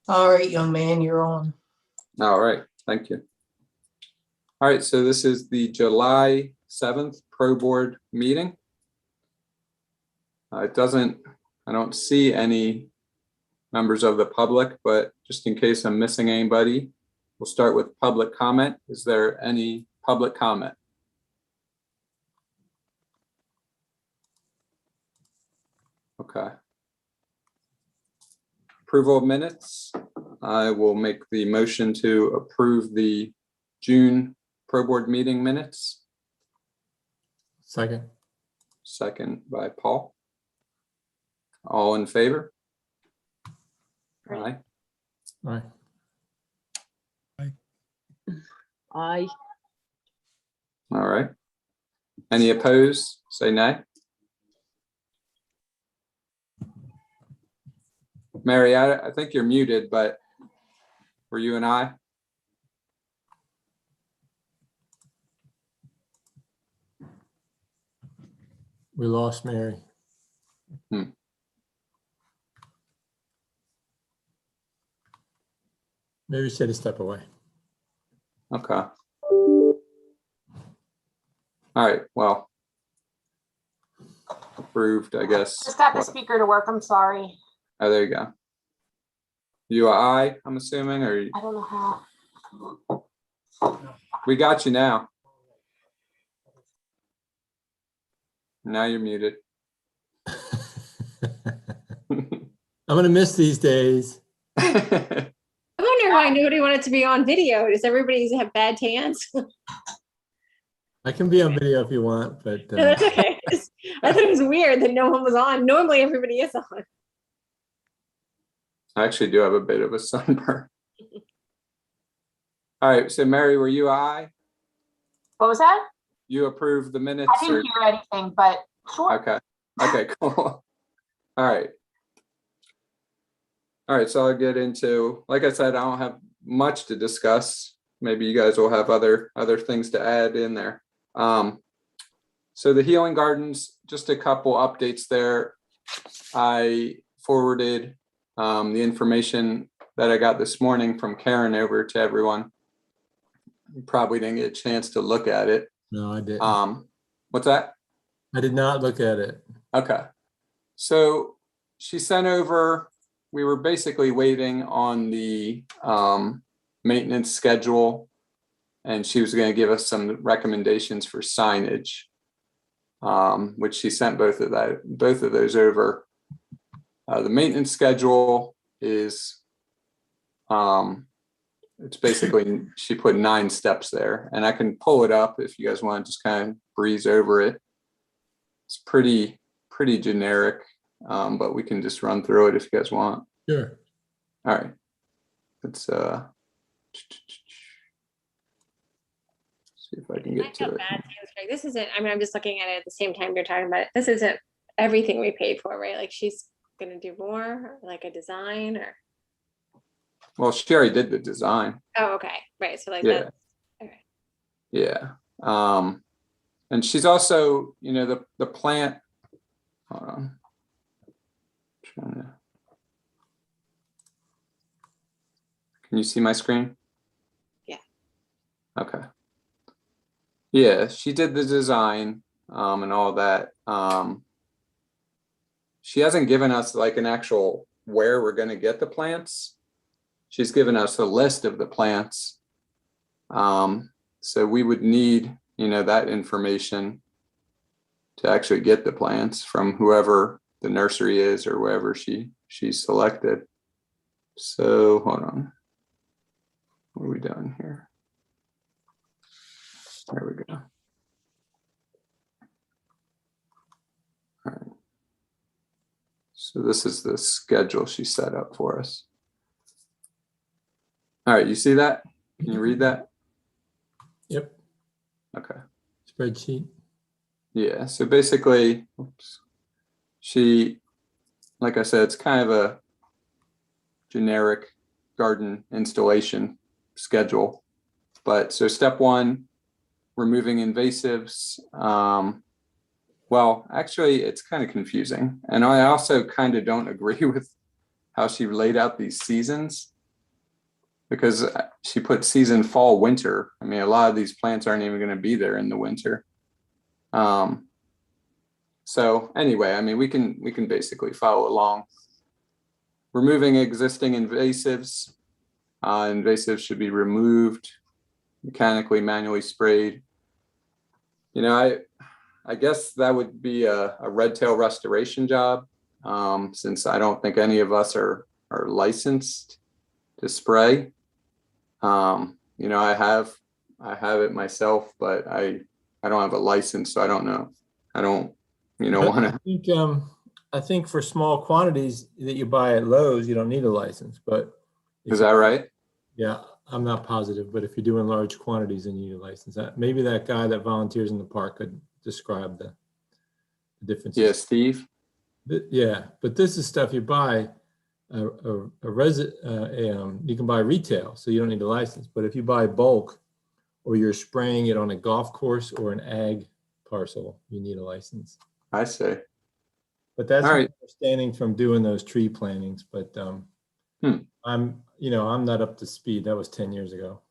All right, young man, you're on. All right, thank you. All right, so this is the July 7th Pro Board meeting. I don't see any members of the public, but just in case I'm missing anybody, we'll start with public comment. Is there any public comment? Okay. Approval of minutes. I will make the motion to approve the June Pro Board meeting minutes. Second. Second by Paul. All in favor? Great. Aye. Aye. Aye. All right. Any opposed? Say nay. Mary, I think you're muted, but were you and I? We lost Mary. Maybe she had to step away. Okay. All right. Well, approved, I guess. Just got the speaker to work. I'm sorry. Oh, there you go. You are I, I'm assuming, or I don't know how. we got you now. Now you're muted. I'm gonna miss these days. I wonder why nobody wanted to be on video. Does everybody have bad tans? I can be on video if you want, but No, that's okay. I thought it was weird that no one was on. Normally everybody is on. I actually do have a bit of a sunburn. All right, so Mary, were you I? What was that? You approved the minutes? I didn't hear anything, but sure. Okay. Okay, cool. All right. All right, so I'll get into, like I said, I don't have much to discuss. Maybe you guys will have other things to add in there. So the Healing Gardens, just a couple updates there. I forwarded the information that I got this morning from Karen over to everyone. You probably didn't get a chance to look at it. no, I didn't. What's that? I did not look at it. Okay. So she sent over, we were basically waiting on the maintenance schedule, and she was going to give us some recommendations for signage, which she sent both of those over. The maintenance schedule is, it's basically, she put 9 steps there, and I can pull it up if you guys want to just kind of breeze over it. It's pretty generic, but we can just run through it if you guys want. Sure. All right. Let's see if I can get to it. This isn't, I mean, I'm just looking at it at the same time you're talking about it. This isn't everything we paid for, right? Like she's gonna do more, like a design or. Well, she already did the design. Oh, okay. Right. So like Yeah. that. Okay. Yeah. And she's also, you know, the plant. Hold on. Can you see my screen? Yeah. Okay. Yeah, she did the design and all that. She hasn't given us like an actual where we're going to get the plants. She's given us a list of the plants. So we would need, you know, that information to actually get the plants from whoever the nursery is or wherever she selected. So hold on. What are we doing here? There we go. All right. So this is the schedule she set up for us. All right, you see that? Can you read that? Yep. Okay. Spreadsheet. Yeah, so basically, oops, she, like I said, it's kind of a generic garden installation schedule. But so step 1, removing invasives. Well, actually, it's kind of confusing. And I also kind of don't agree with how she laid out these seasons. because she put season fall, winter. I mean, a lot of these plants aren't even going to be there in the winter. So anyway, I mean, we can basically follow along. Removing existing invasives. Invasives should be removed, mechanically, manually sprayed. You know, I guess that would be a red tail restoration job, since I don't think any of us are licensed to spray. You know, I have it myself, but I don't have a license, so I don't know. I don't, you know, want to. I think for small quantities that you buy at Lowe's, you don't need a license, but. Is that right? Yeah, I'm not positive, but if you're doing large quantities, then you need a license. Maybe that guy that volunteers in the park could describe the differences. Yeah, Steve. Yeah, but this is stuff you buy you can buy retail, so you don't need a license. But if you buy bulk, or you're spraying it on a golf course or an ag parcel, you need a license. I see. But that's All my right. understanding from doing those tree plantings. But I'm not up to speed. That was 10 years ago.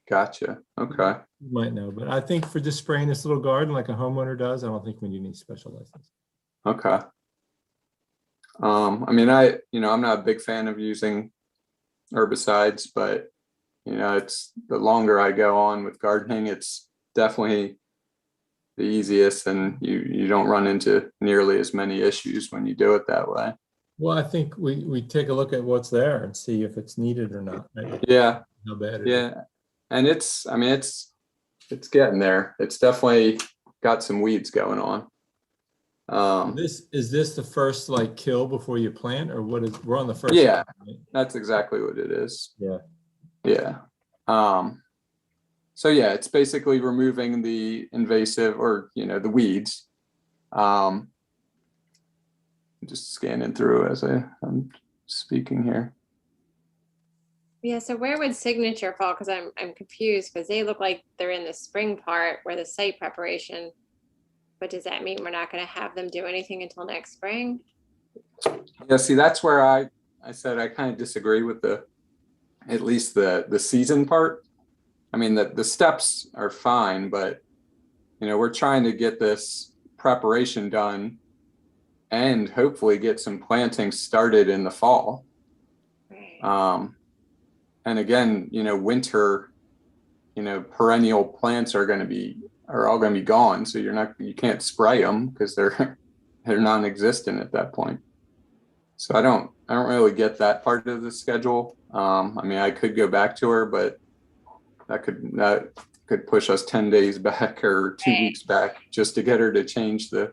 Gotcha. Okay. You might know, but I think for just spraying this little garden like a homeowner does, I don't think we need special license. Okay. I mean, I'm not a big fan of using herbicides, but it's the longer I go on with gardening, it's definitely the easiest, and you don't run into nearly as many issues when you do it that way. Well, I think we take a look at what's there and see if it's needed or not. Right? Yeah. How bad it is. Yeah. And it's getting there. It's definitely got some weeds going on. Is this the first like kill before you plant, or what is? We're on the first. Yeah, one, right? that's exactly what it is. Yeah. Yeah. So yeah, it's basically removing the invasive, or the weeds. Just scanning through as I'm speaking here. Yeah, so where would Signature fall? Because I'm confused, because they look like they're in the spring part where the site preparation. But does that mean we're not going to have them do anything until next spring? Yeah, see, that's where I said I kind of disagree with at least the season part. I mean, the steps are fine, but we're trying to get this preparation done and hopefully get some planting started in the fall. Right. And again, winter, perennial plants are all going to be gone. So you can't spray them because they're non-existent at that point. So I don't really get that part of the schedule. I mean, I could go back to her, but that could push us 10 days back or 2 weeks back just to get her to change the,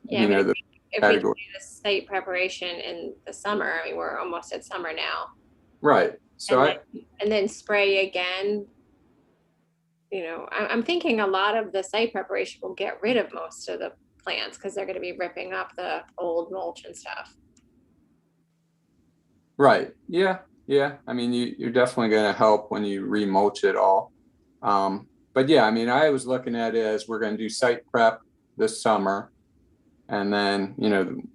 Yeah, the if category. we do the site preparation in the summer, I mean, we're almost at summer now. Right. So and then spray again. I'm thinking a lot of the site preparation will get rid of most of the plants because they're going to be ripping up the old mulch and stuff. Right. Yeah. Yeah. I mean, you're definitely going to help when you remulch it all. But yeah, I mean, I was looking at it as we're going to do site prep this summer. And then,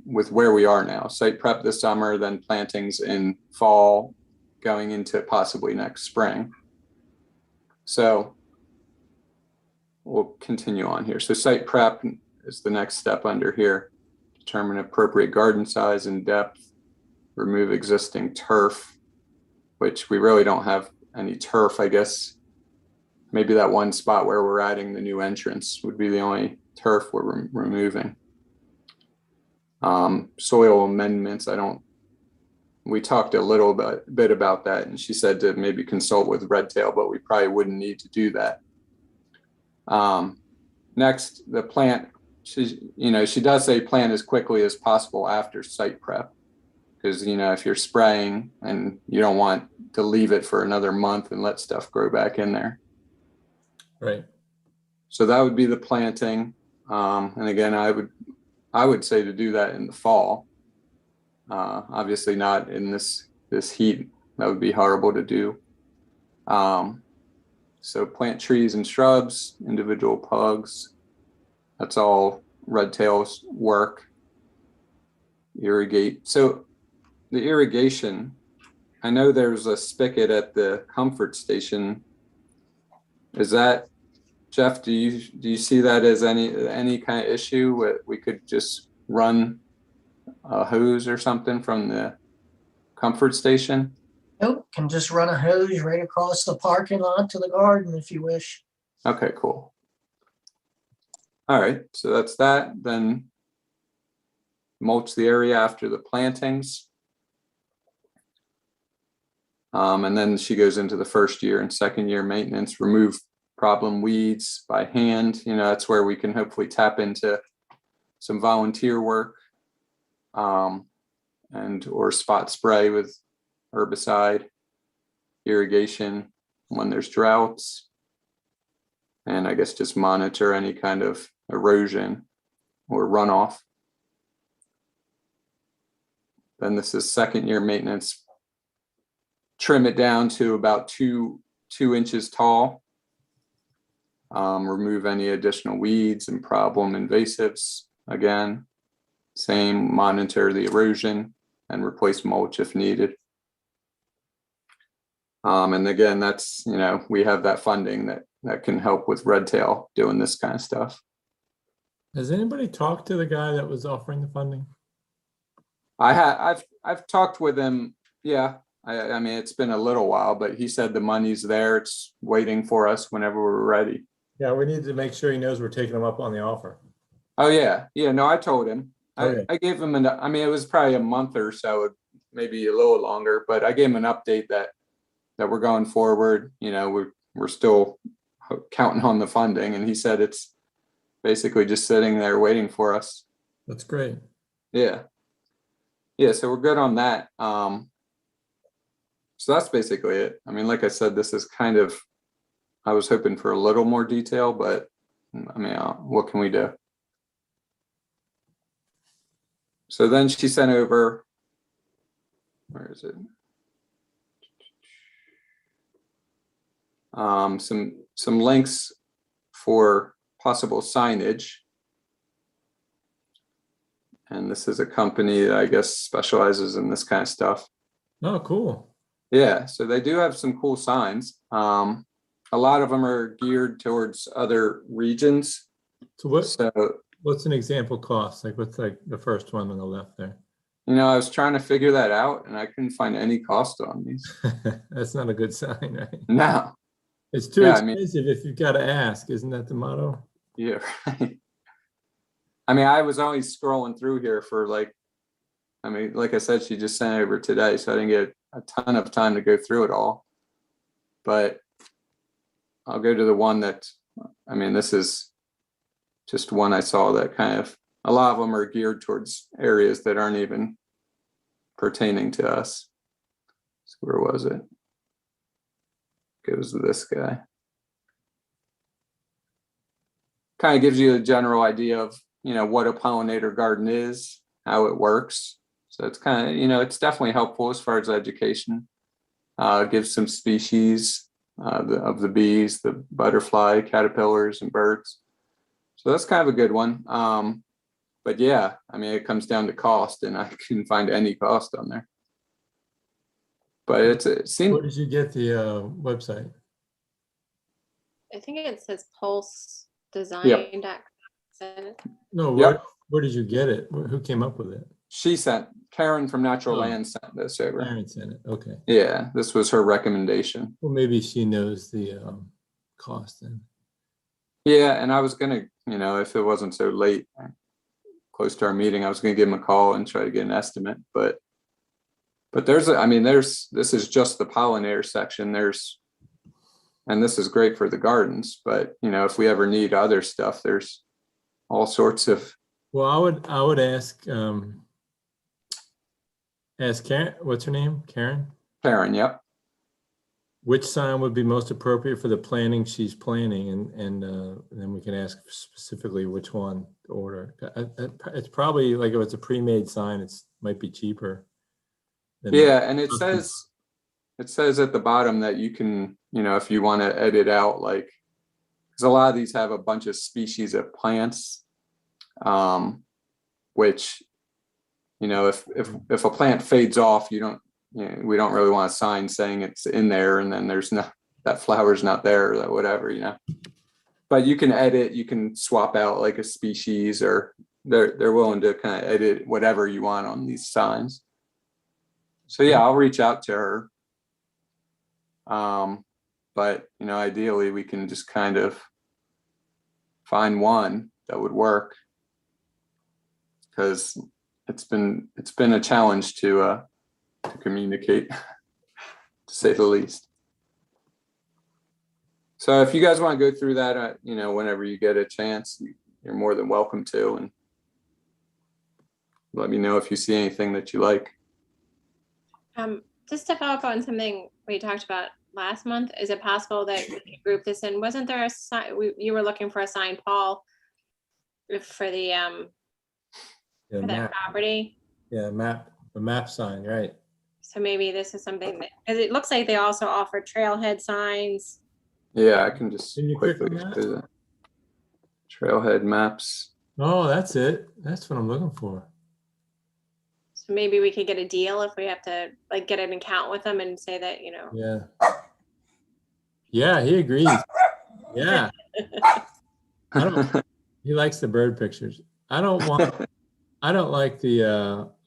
with where we are now, site prep this summer, then plantings in fall, going into possibly next spring. So we'll continue on here. So site prep is the next step under here. Determine appropriate garden size and depth. Remove existing turf, which we really don't have any turf. I guess maybe that one spot where we're adding the new entrance would be the only turf we're removing. Soil amendments, we talked a little bit about that, and she said to maybe consult with Red Tail, but we probably wouldn't need to do that. Next, the plant, she does say plant as quickly as possible after site prep, because if you're spraying and you don't want to leave it for another month and let stuff grow back in there. Right. So that would be the planting. And again, I would say to do that in the fall. Obviously not in this heat. That would be horrible to do. So plant trees and shrubs, individual pugs. That's all Red Tail's work. Irrigate. So the irrigation, I know there's a spigot at the comfort station. Is that, Jeff, do you see that as any kind of issue? We could just run a hose or something from the comfort station? Nope, can just run a hose right across the parking lot to the garden if you wish. Okay, cool. All right, so that's that. Then mulch the area after the plantings. And then she goes into the first year and second year maintenance, remove problem weeds by hand. You know, that's where we can hopefully tap into some volunteer work, and or spot spray with herbicide, irrigation when there's droughts, and I guess just monitor any kind of erosion or runoff. Then this is second year maintenance. Trim it down to about two inches tall. Remove any additional weeds and problem invasives. Again, same, monitor the erosion and replace mulch if needed. And again, that's, you know, we have that funding that can help with Red Tail doing this kind of stuff. Has anybody talked to the guy that was offering the funding? I've talked with him. Yeah. I mean, it's been a little while, but he said the money's there. It's waiting for us whenever we're ready. Yeah, we need to make sure he knows we're taking him up on the offer. Oh yeah. Yeah. No, I told him. Okay. I gave him I mean, it was probably a month or so, maybe a little longer, but I gave him an update that we're going forward. You know, we're still counting on the funding, and he said it's basically just sitting there waiting for us. That's great. Yeah. Yeah. So we're good on that. So that's basically it. I mean, like I said, this is kind of, I was hoping for a little more detail, but I mean, what can we do? So then she sent over, where is it? Some links for possible signage. And this is a company that I guess specializes in this kind of stuff. Oh, cool. Yeah, so they do have some cool signs. A lot of them are geared towards other regions. So what's an example cost? Like what's like the first one on the left there? You know, I was trying to figure that out and I couldn't find any cost on these. That's not a good sign, right? No. It's too Yeah, I mean- expensive if you've got to ask. Isn't that the motto? Yeah, right. I mean, I was only scrolling through here for like I said, she just sent it over today, so I didn't get a ton of time to go through it all. But I'll go to the one that, I mean, this is just one I saw that kind of, a lot of them are geared towards areas that aren't even pertaining to us. So where was it? Goes to this guy. Kind of gives you a general idea of, you know, what a pollinator garden is, how it works. So it's kind of, you know, it's definitely helpful as far as education. Gives some species of the bees, the butterfly, caterpillars, and birds. So that's kind of a good one. But yeah, I mean, it comes down to cost, and I couldn't find any cost on there. But it seemed. Where did you get the website? I think it says pulsedesign.com. No, Yep. where did you get it? Who came up with it? She sent, Karen from Natural Oh. Land sent this over. Karen sent it. Okay. Yeah, this was her recommendation. Well, maybe she knows the cost then. Yeah, and I was gonna, you know, if it wasn't so late, close to our meeting, I was gonna give him a call and try to get an estimate. But this is just the pollinator section. And this is great for the gardens. But you know, if we ever need other stuff, there's all sorts of. Well, I would ask Karen. What's her name? Karen. Karen, yep. Which sign would be most appropriate for the planting she's planning, and then we can ask specifically which one to order. It's probably like if it's a pre-made sign, it might be cheaper. Yeah, and it says at the bottom that you can, you know, if you want to edit out, like, because a lot of these have a bunch of species of plants, which, you know, if a plant fades off, you don't we don't really want a sign saying it's in there and then there's no, that flower's not there or whatever, but you can edit, you can swap out like a species, or they're willing to kind of edit whatever you want on these signs. So yeah, I'll reach out to her. But ideally we can just kind of find one that would work, because it's been a challenge to communicate, to say the least. So if you guys want to go through that, whenever you get a chance, you're more than welcome to, and let me know if you see anything that you like. Just to follow up on something we talked about last month, is it possible that we could group this in? Wasn't there a sign, you were looking for a sign, Paul, for the for that map. property? Yeah, the map sign, right? So maybe this is something that, because it looks like they also offer trailhead signs. Yeah, I can just Can you click quickly on that? do that. Trailhead maps. Oh, that's it. That's what I'm looking for. So maybe we could get a deal if we have to like get an account with them and say that, Yeah. Yeah, he agrees. Yeah. He likes the bird pictures. I don't like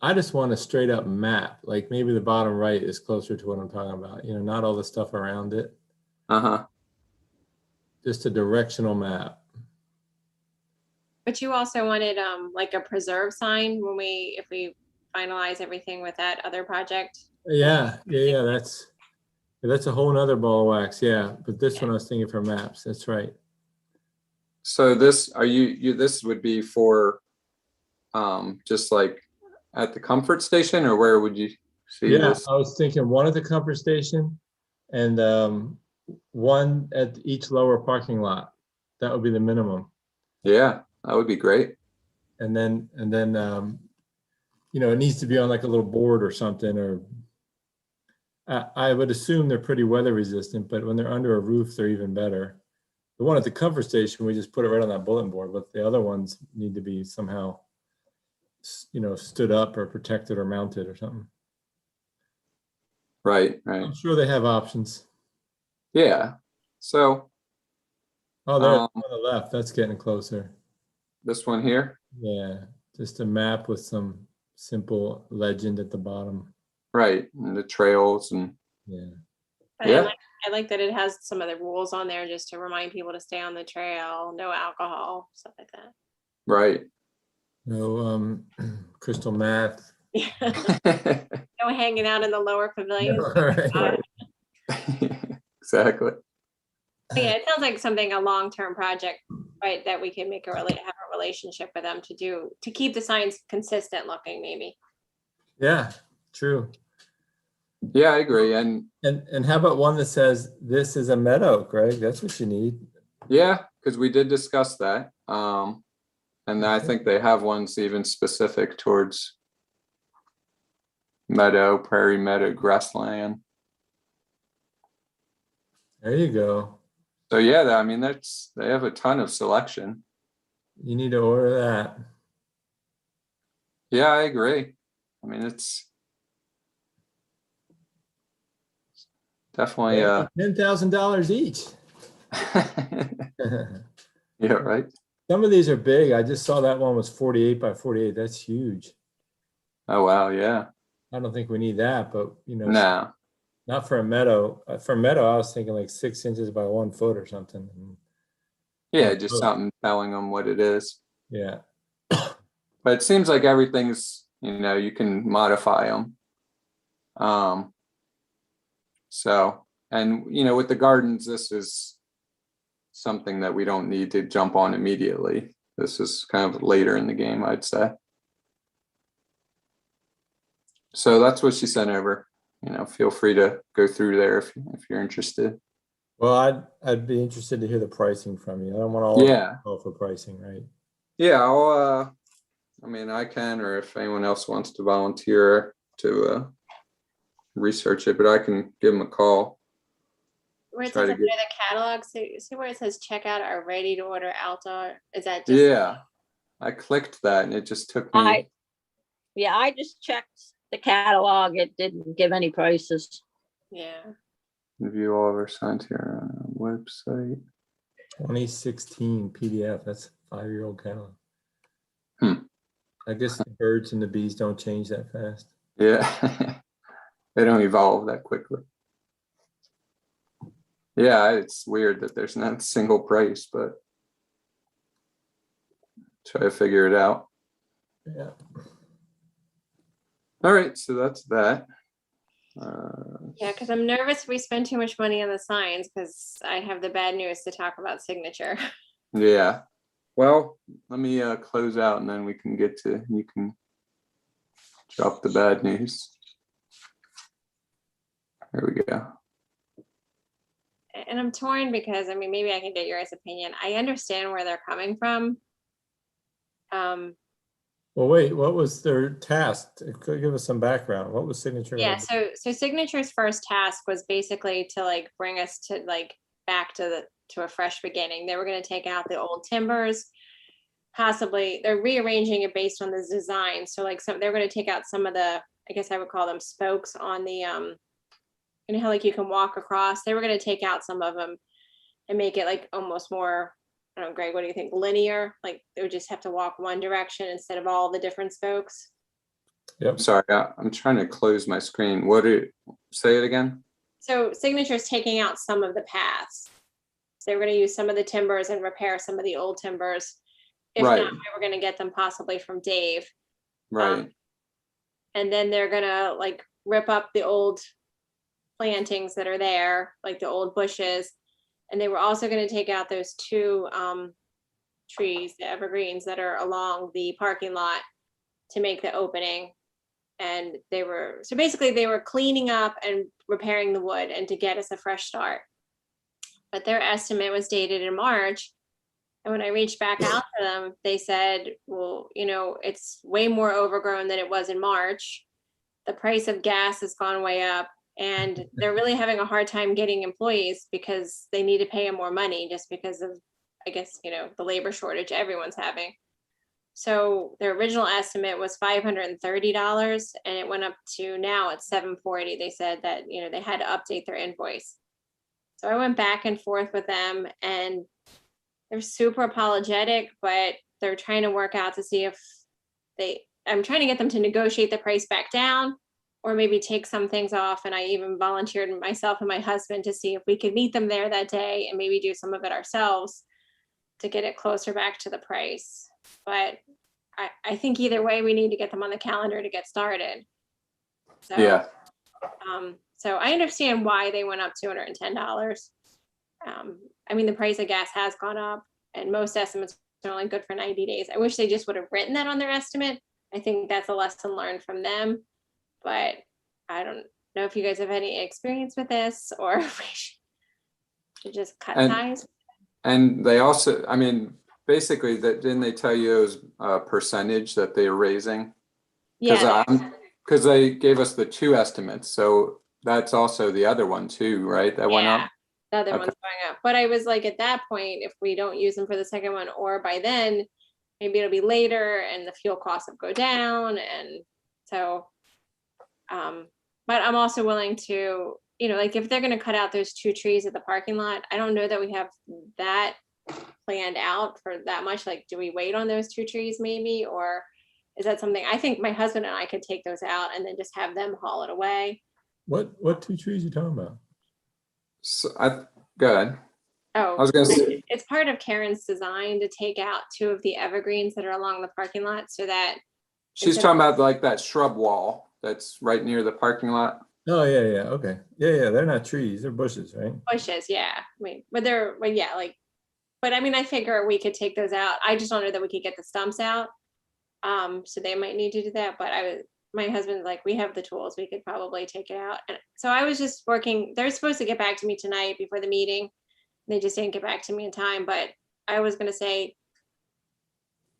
I just want a straight up map. Like maybe the bottom right is closer to what I'm talking about. Not all the stuff around it. Just a directional map. But you also wanted like a preserve sign if we finalize everything with that other project. Yeah. That's a whole nother ball of wax. Yeah. But this one I was thinking for maps. That's right. So this, this would be for just like at the comfort station, or where would you see this? I was thinking one at the comfort station and one at each lower parking lot. That would be the minimum. Yeah, that would be great. And then it needs to be on like a little board or something, or I would assume they're pretty weather resistant, but when they're under a roof, they're even better. The one at the comfort station, we just put it right on that bulletin board, but the other ones need to be somehow, stood up or protected or mounted or something. Right. I'm sure they have options. Yeah. So. Oh, there on the left. That's getting closer. This one here. Yeah, just a map with some simple legend at the bottom. Right, and the trails and. Yeah. But I like that it has some of the rules on there just to remind people to stay on the trail, no alcohol, stuff like that. Right. No crystal meth. No hanging out in the lower pavilion. Right. Exactly. But yeah, it sounds like something, a long-term project, right? That we can have a relationship with them to keep the signs consistent looking, maybe. Yeah, true. Yeah, I agree. And how about one that says this is a meadow, Greg? That's what you need. Yeah, because we did discuss that. And I think they have ones even specific towards meadow, prairie meadow, grassland. There you go. So yeah, they have a ton of selection. You need to order that. Yeah, I agree. It's definitely $10,000 each. Yeah, right. Some of these are big. I just saw that one was 48 by 48. That's huge. Oh wow, yeah. I don't think we need that, but No. Not for a meadow. For a meadow, I was thinking like 6 inches by 1 foot or something. Yeah, just something telling them what it is. Yeah. But it seems like everything's, you can modify them. So, and with the gardens, this is something that we don't need to jump on immediately. This is kind of later in the game, I'd say. So that's what she sent over. Feel free to go through there if you're interested. Well, I'd be interested to hear the pricing from you. I don't want to all for pricing, right? Yeah, I'll I can, or if anyone else wants to volunteer to research it, but I can give them a call. Where it says under the catalog, see where it says check out our ready to order outdoor? Is that just? Yeah, I clicked that and it just took me. I just checked the catalog, it didn't give any prices. Yeah. Review all of our signs here on our website. 2016 PDF. That's a 5-year-old catalog. Hmm. I guess the birds and the bees don't change that fast. Yeah. They don't evolve that quickly. Yeah, it's weird that there's not a single price, but try to figure it out. Yeah. All right, so that's that. Yeah, because I'm nervous we spend too much money on the signs because I have the bad news to talk about Signature. Yeah. Well, let me close out and then we can get to, you can drop the bad news. There we go. And I'm torn because, I mean, maybe I can get your guys' opinion. I understand where they're coming from. Well, wait, what was their task? Could give us some background. What was Signature? Yeah, gonna do? so Signature's first task was basically to like bring us to like back to a fresh beginning. They were going to take out the old timbers, possibly they're rearranging it based on the design. So like they're going to take out some of the, I guess I would call them spokes on the you know how like you can walk across. They were going to take out some of them and make it like almost more, I don't know, Greg, what do you think? Linear, like they would just have to walk one direction instead of all the different spokes. Yep. Sorry, I'm trying to close my screen. What did, say it again? So Signature's taking out some of the paths. So they were going to use some of the timbers and repair some of the old timbers. If Right. not, we're going to get them possibly from Dave. Right. And then they're going to like rip up the old plantings that are there, like the old bushes. And they were also going to take out those two trees, the evergreens that are along the parking lot to make the opening. And they were, so basically they were cleaning up and repairing the wood and to get us a fresh start. But their estimate was dated in March. And when I reached back out to them, they said, well, you know, it's way more overgrown than it was in March. The price of gas has gone way up and they're really having a hard time getting employees because they need to pay them more money just because of, I guess, you know, the labor shortage everyone's having. So their original estimate was $530 and it went up to now it's $740. They said that, you know, they had to update their invoice. So I went back and forth with them and they're super apologetic, but they're trying to work out to see if I'm trying to get them to negotiate the price back down or maybe take some things off. And I even volunteered myself and my husband to see if we could meet them there that day and maybe do some of it ourselves to get it closer back to the price. But I think either way, we need to get them on the calendar to get started. So, Yeah. So I understand why they went up $210. I mean, the price of gas has gone up and most estimates are only good for 90 days. I wish they just would have written that on their estimate. I think that's a lesson learned from them, but I don't know if you guys have any experience with this or if we should just cut ties. And they also, I mean, basically that, didn't they tell you it was a percentage that they're raising? Yeah. Because they gave us the two estimates. So that's also the other one too, right? That went up. The other Okay. one's going up. But I was like, at that point, if we don't use them for the second one, or by then, maybe it'll be later and the fuel costs will go down. And so, but I'm also willing to, you know, like if they're going to cut out those two trees at the parking lot, I don't know that we have that planned out for that much. Like, do we wait on those two trees maybe? Or is that something, I think my husband and I could take those out and then just have them haul it away. What two trees are you talking about? So go ahead. Oh, I was gonna say, it's part of Karen's design to take out two of the evergreens that are along the parking lot so that. she's talking about like that shrub wall that's right near the parking lot. Oh, yeah, okay. Yeah, they're not trees, they're bushes, right? Bushes, yeah. I mean, but yeah, like, but I mean, I figure we could take those out. I just don't know that we could get the stumps out. So they might need to do that, but my husband's like, we have the tools, we could probably take it out. And so I was just working, they're supposed to get back to me tonight before the meeting. They just didn't get back to me in time, but I was gonna say,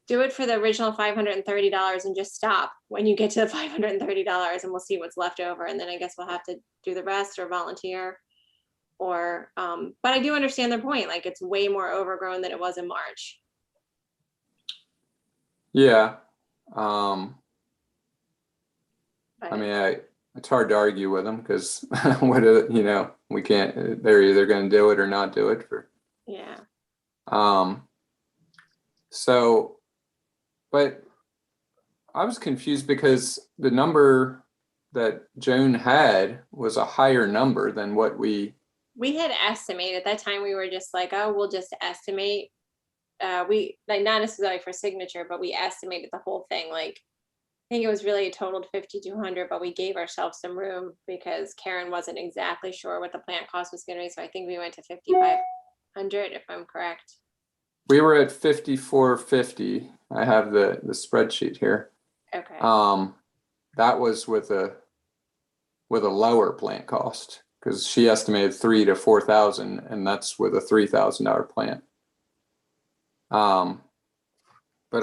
do it for the original $530 and just stop when you get to the $530 and we'll see what's left over. And then I guess we'll have to do the rest or volunteer or, but I do understand their point. Like it's way more overgrown than it was in March. Yeah. I mean, it's hard to argue with them because we can't, they're either going to do it or not do it for. Yeah. So, but I was confused because the number that Joan had was a higher number than what we. We had estimated at that time, we were just like, oh, we'll just estimate. We, like, not necessarily for signature, but we estimated the whole thing. Like, I think it was really a total of 5,200, but we gave ourselves some room because Karen wasn't exactly sure what the plant cost was gonna be. So I think we went to 5,500, if I'm correct. We were at 5,450. I have the spreadsheet here. Okay. That was with a lower plant cost because she estimated 3,000 to 4,000, and that's with a $3,000 plant. But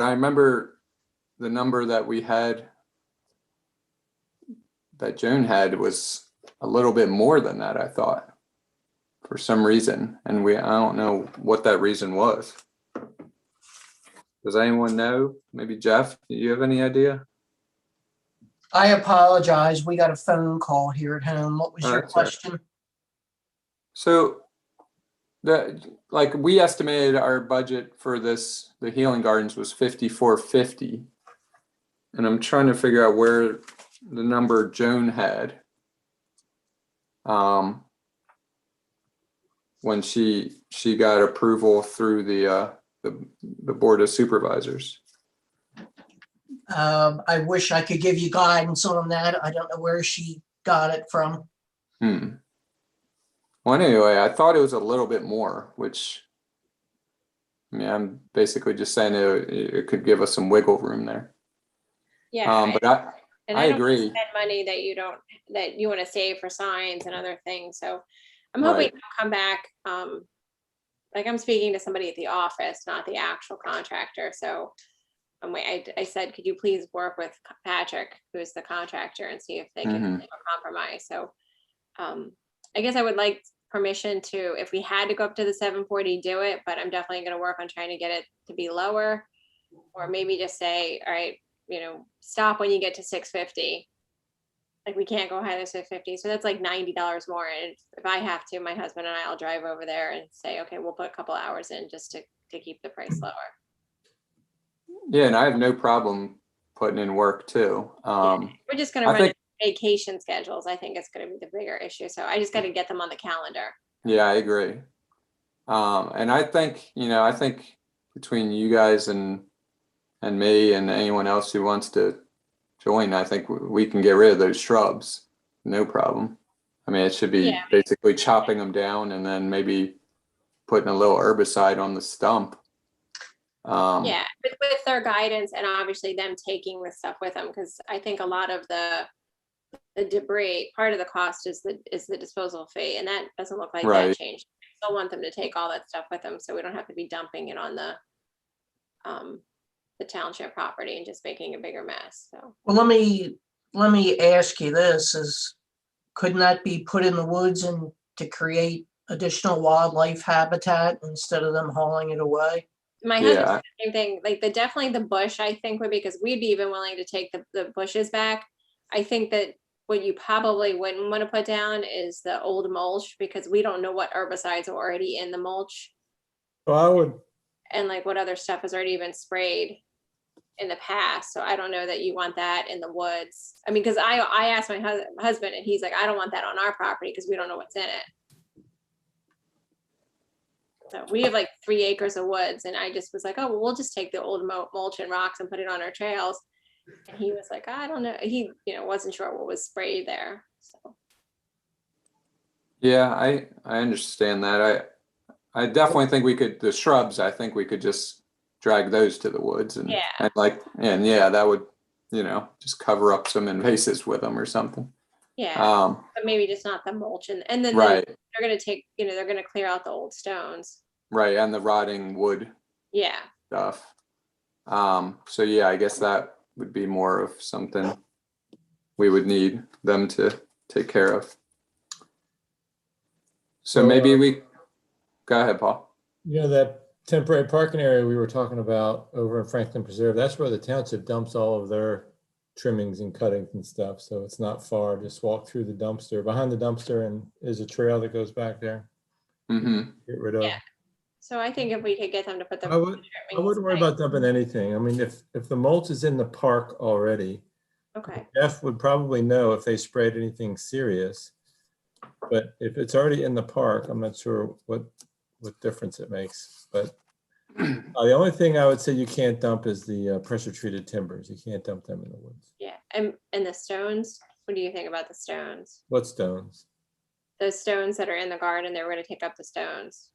I remember the number that we had, that Joan had, was a little bit more than that, I thought, for some reason, and I don't know what that reason was. Does anyone know? Maybe Jeff, do you have any idea? I apologize. We got a phone call here at home. What was your That's all right. question? So we estimated our budget for the Healing Gardens was 5,450. And I'm trying to figure out where the number Joan had. When she got approval through the Board of Supervisors. I wish I could give you guidance on that. I don't know where she got it from. Well, anyway, I thought it was a little bit more, which, I mean, I'm basically just saying it could give us some wiggle room there. Yeah. But I I don't wanna agree. spend money that you want to save for signs and other things. So I'm hoping Right. to come back. Like, I'm speaking to somebody at the office, not the actual contractor. So I said, could you please work with Patrick, who's the contractor, and see if they can make a compromise. So I guess I would like permission to, if we had to go up to the 740, do it, but I'm definitely going to work on trying to get it to be lower, or maybe just say, all right, stop when you get to 650. Like, we can't go higher than 650. So that's like $90 more. And if I have to, my husband and I will drive over there and say, okay, we'll put a couple hours in just to keep the price lower. Yeah, and I have no problem putting in work too. We're just going to I run think- vacation schedules. I think it's going to be the bigger issue. So I just got to get them on the calendar. Yeah, I agree. And I think between you guys and me and anyone else who wants to join, I think we can get rid of those shrubs. No problem. I mean, it should be basically chopping them down and then maybe putting a little herbicide on the stump. Yeah, with their guidance and obviously them taking the stuff with them, because I think a lot of the debris, part of the cost is the disposal fee, and that doesn't look like Right. that changed. I still want them to take all that stuff with them, so we don't have to be dumping it on the township property and just making a bigger mess. So Well, let me ask you this: couldn't that be put in the woods and to create additional wildlife habitat instead of them hauling it away? my Yeah. husband said the same thing, like definitely the bush, I think would be, because we'd be even willing to take the bushes back. I think that what you probably wouldn't want to put down is the old mulch, because we don't know what herbicides are already in the mulch So I would, and like what other stuff has already been sprayed in the past. So I don't know that you want that in the woods. I mean, because I asked my husband and he's like, I don't want that on our property because we don't know what's in it. So we have like 3 acres of woods, and I just was like, oh, well, we'll just take the old mulch and rocks and put it on our trails. And he was like, I don't know. He, wasn't sure what was sprayed there. So Yeah, I understand that. I definitely think the shrubs, I think we could just drag those to the woods and that would, just cover up some invasives with them or something. yeah, but maybe just not the mulch, and then Right, they're gonna take, they're gonna clear out the old stones. right, and the rotting wood Yeah. stuff. So yeah, I guess that would be more of something we would need them to take care of. So maybe go ahead, Paul. that temporary parking area we were talking about over in Franklin Preserve, that's where the township dumps all of their trimmings and cuttings and stuff, so it's not far. Just walk through the dumpster. Behind the dumpster and is a trail that goes back there. Mm-hmm. Get rid of. Yeah. So I think if we could get them to put the. I wouldn't worry about dumping anything. I mean, if the mulch is in the park already, Okay, Jeff would probably know if they sprayed anything serious. But if it's already in the park, I'm not sure what difference it makes. But the only thing I would say you can't dump is the pressure treated timbers. You can't dump them in the woods. yeah, and the stones, what do you think about the stones? What stones? Those stones that are in the garden, they're gonna take up the stones.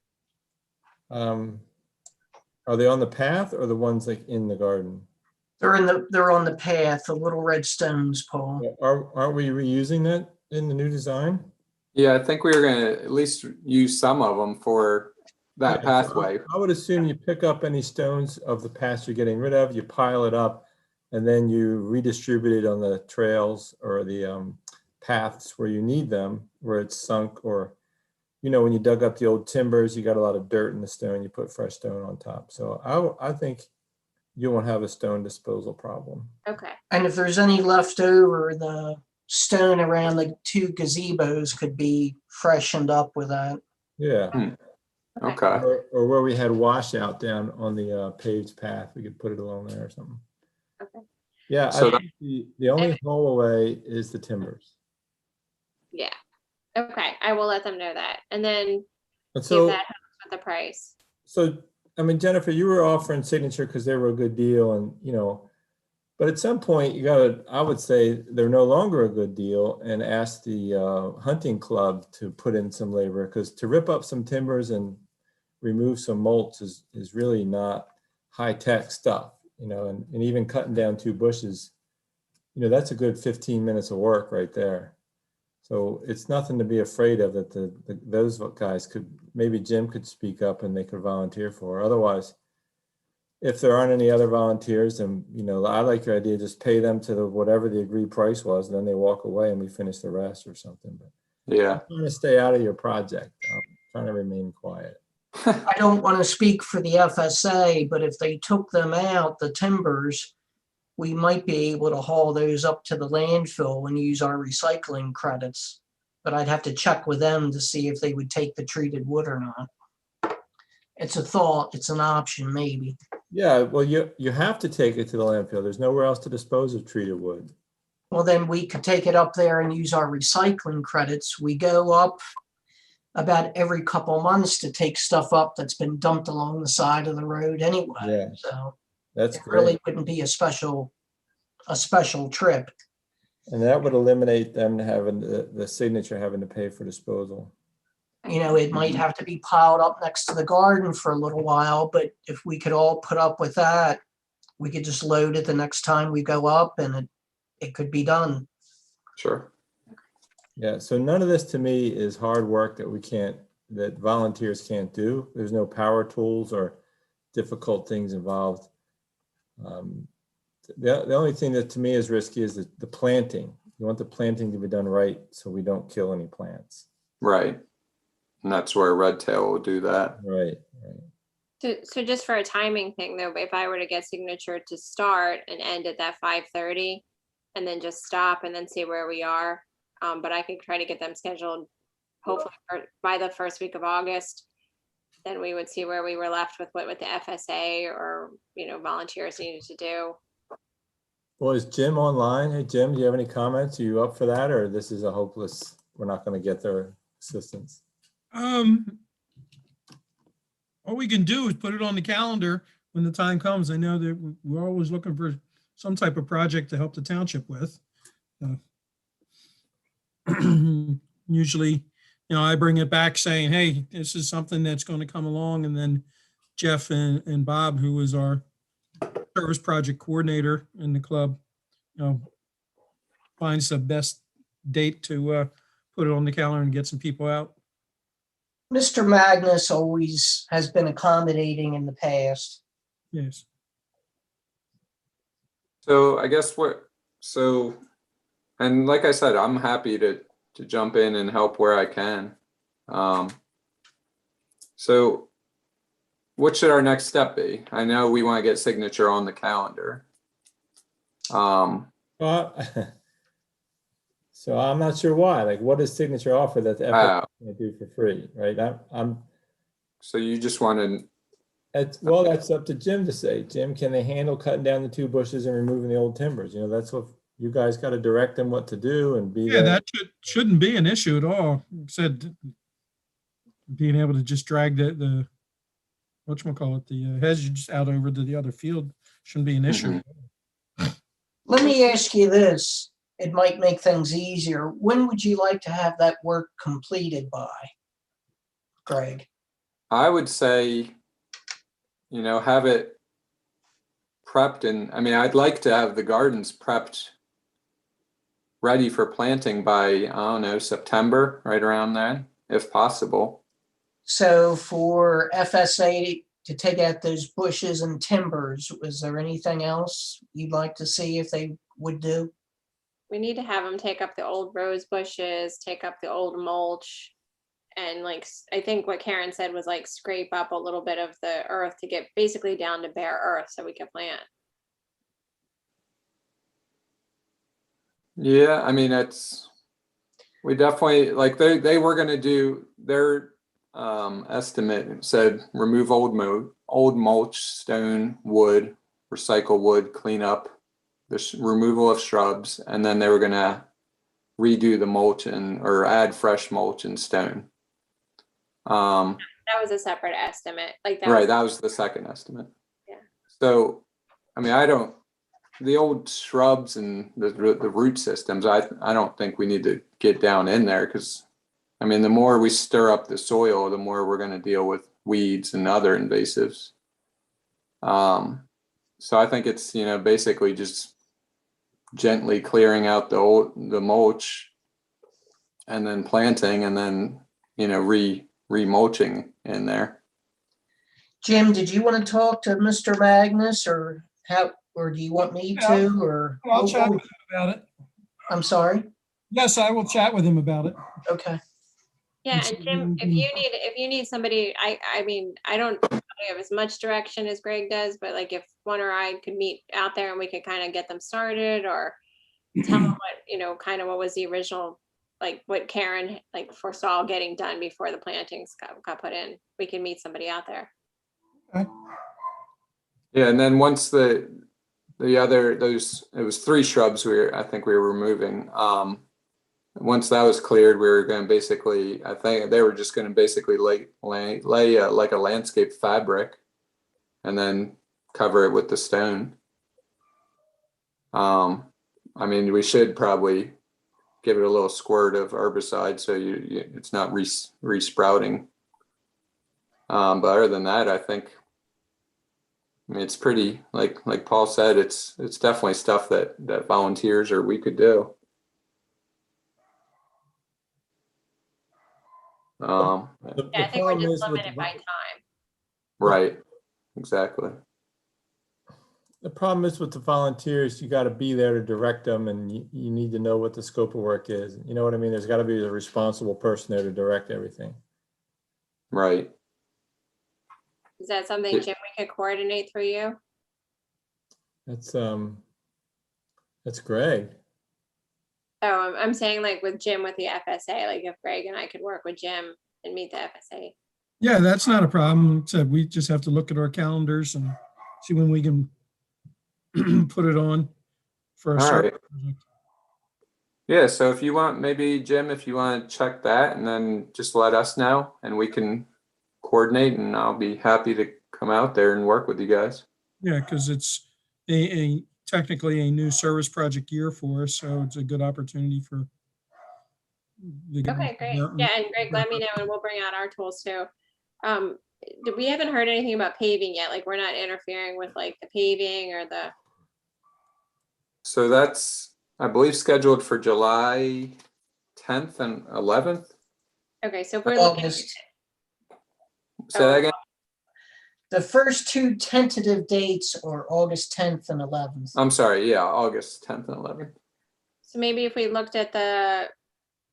Are they on the path or the ones like in the garden? They're on the path, the little red stones, Paul. Aren't we reusing that in the new design? Yeah, I think we were gonna at least use some of them for that Yeah, so pathway. I would assume you pick up any stones of the path you're getting rid of, you pile it up, and then you redistribute it on the trails or the paths where you need them, where it's sunk, or, you know, when you dug up the old timbers, you got a lot of dirt in the stone, you put fresh stone on top. So I think you won't have a stone disposal problem. Okay, And if there's any left over, the stone around the 2 gazebos could be freshened up with that. Yeah. Okay. Or where we had washout down on the paved path, we could put it along there or something. okay, Yeah, So I think the only haul away is the timbers. yeah, okay, I will let them know that, and then And see if so, that helps with the price. so, I mean, Jennifer, you were offering Signature because they were a good deal and, you know, but at some point you gotta, I would say they're no longer a good deal and ask the hunting club to put in some labor, because to rip up some timbers and remove some mulch is really not high-tech stuff, you know, and even cutting down 2 bushes, you know, that's a good 15 minutes of work right there. So it's nothing to be afraid of that those guys could, maybe Jim could speak up and they could volunteer for. Otherwise, if there aren't any other volunteers, then, you know, I like your idea, just pay them to whatever the agreed price was, and then they walk away and we finish the rest or something. But Yeah. I'm trying to stay out of your project. I'm trying to remain quiet. I don't want to speak for the FSA, but if they took them out, the timbers, we might be able to haul those up to the landfill and use our recycling credits. But I'd have to check with them to see if they would take the treated wood or not. It's a thought, it's an option, maybe. Yeah, well, you have to take it to the landfill. There's nowhere else to dispose of treated wood. Well, then we could take it up there and use our recycling credits. We go up about every couple months to take stuff up that's been dumped along the side of the road anyway. Yeah. So That's it great. really wouldn't be a special trip. And that would eliminate them having the Signature having to pay for disposal. You know, it might have to be piled up next to the garden for a little while, but if we could all put up with that, we could just load it the next time we go up and it could be done. Sure. Yeah, so none of this to me is hard work that volunteers can't do. There's no power tools or difficult things involved. The only thing that to me is risky is the planting. You want the planting to be done right so we don't kill any plants. Right. And that's where Red Tail will do that. Right. So just for a timing thing though, if I were to get Signature to start and end at that 5:30 and then just stop and then see where we are. But I could try to get them scheduled hopefully by the first week of August. Then we would see where we were left with what the FSA or, you know, volunteers needed to do. Well, is Jim online? Hey, Jim, do you have any comments? Are you up for that, or this is a hopeless, we're not going to get their assistance? All we can do is put it on the calendar when the time comes. I know that we're always looking for some type of project to help the township with. Usually, you know, I bring it back saying, hey, this is something that's going to come along. And then Jeff and Bob, who is our service project coordinator in the club, you know, finds the best date to put it on the calendar and get some people out. Mr. Magnus always has been accommodating in the past. Yes. So I guess and like I said, I'm happy to jump in and help where I can. So what should our next step be? I know we want to get Signature on the calendar. Uh, So I'm not sure why, like, what does Signature offer that the FFA can't do for free, right? I'm, So you just wanted, well, that's up to Jim to say. Jim, can they handle cutting down the 2 bushes and removing the old timbers? You know, that's what, you guys got to direct them what to do and be Yeah, there. that shouldn't be an issue at all. Said being able to just drag the whatchamacallit, the hedges out over to the other field shouldn't be an issue. Let me ask you this. It might make things easier. When would you like to have that work completed by, Greg? I would say, you know, have it prepped, and I mean, I'd like to have the gardens prepped ready for planting by, I don't know, September, right around then, if possible. So for FSA to take out those bushes and timbers, was there anything else you'd like to see if they would do? We need to have them take up the old rose bushes, take up the old mulch. And like, I think what Karen said was like scrape up a little bit of the earth to get basically down to bare earth so we can plant. Yeah, I mean, we definitely, like, they were gonna do their estimate said remove old mulch, stone, wood, recycle wood, clean up the removal of shrubs, and then they were gonna redo the mulch or add fresh mulch and stone. That was a separate estimate. Like that Right, was, that was the second estimate. Yeah. So, I mean, the old shrubs and the root systems, I don't think we need to get down in there, because, I mean, the more we stir up the soil, the more we're going to deal with weeds and other invasives. So I think it's, you know, basically just gently clearing out the mulch and then planting, and then, you know, re-mulching in there. Jim, did you want to talk to Mr. Magnus or do you want me to, or? I'll chat with him about it. I'm sorry? Yes, I will chat with him about it. Okay. yeah. And Jim, if you need somebody, I mean, I don't have as much direction as Greg does, but like if one or I could meet out there and we could kind of get them started or tell them what, you know, kind of what was the original, like what Karen like foresaw getting done before the plantings got put in, we can meet somebody out there. Okay. Yeah, and then once the other, it was 3 shrubs I think we were removing. Once that was cleared, we were going to basically, I think they were just going to basically lay like a landscape fabric and then cover it with the stone. I mean, we should probably give it a little squirt of herbicide so it's not re-sprouting. But other than that, I mean, it's pretty, like Paul said, it's definitely stuff that volunteers or we could do. Yeah, I think we're just limited by time. Right, exactly. The problem is with the volunteers, you got to be there to direct them, and you need to know what the scope of work is. You know what I mean? There's got to be a responsible person there to direct everything. Right. Is that something, Jim, we could coordinate through you? That's Greg. Oh, I'm saying like with Jim with the FSA, like if Greg and I could work with Jim and meet the FSA. Yeah, that's not a problem. So we just have to look at our calendars and see when we can put it on for a All certain right. project. Yeah, so if you want, maybe Jim, if you want to check that and then just let us know and we can coordinate, and I'll be happy to come out there and work with you guys. Yeah, because it's technically a new service project year for us, so it's a good opportunity for. Okay, great. Yeah, and Greg, let me know and we'll bring out our tools too. We haven't heard anything about paving yet. Like we're not interfering with like the paving or the. So that's, I believe, scheduled for July 10th and 11th. Okay, so if we're looking. August. Say that again? The first 2 tentative dates are August 10th and 11th. I'm sorry, yeah, August 10th and 11th. So maybe if we looked at the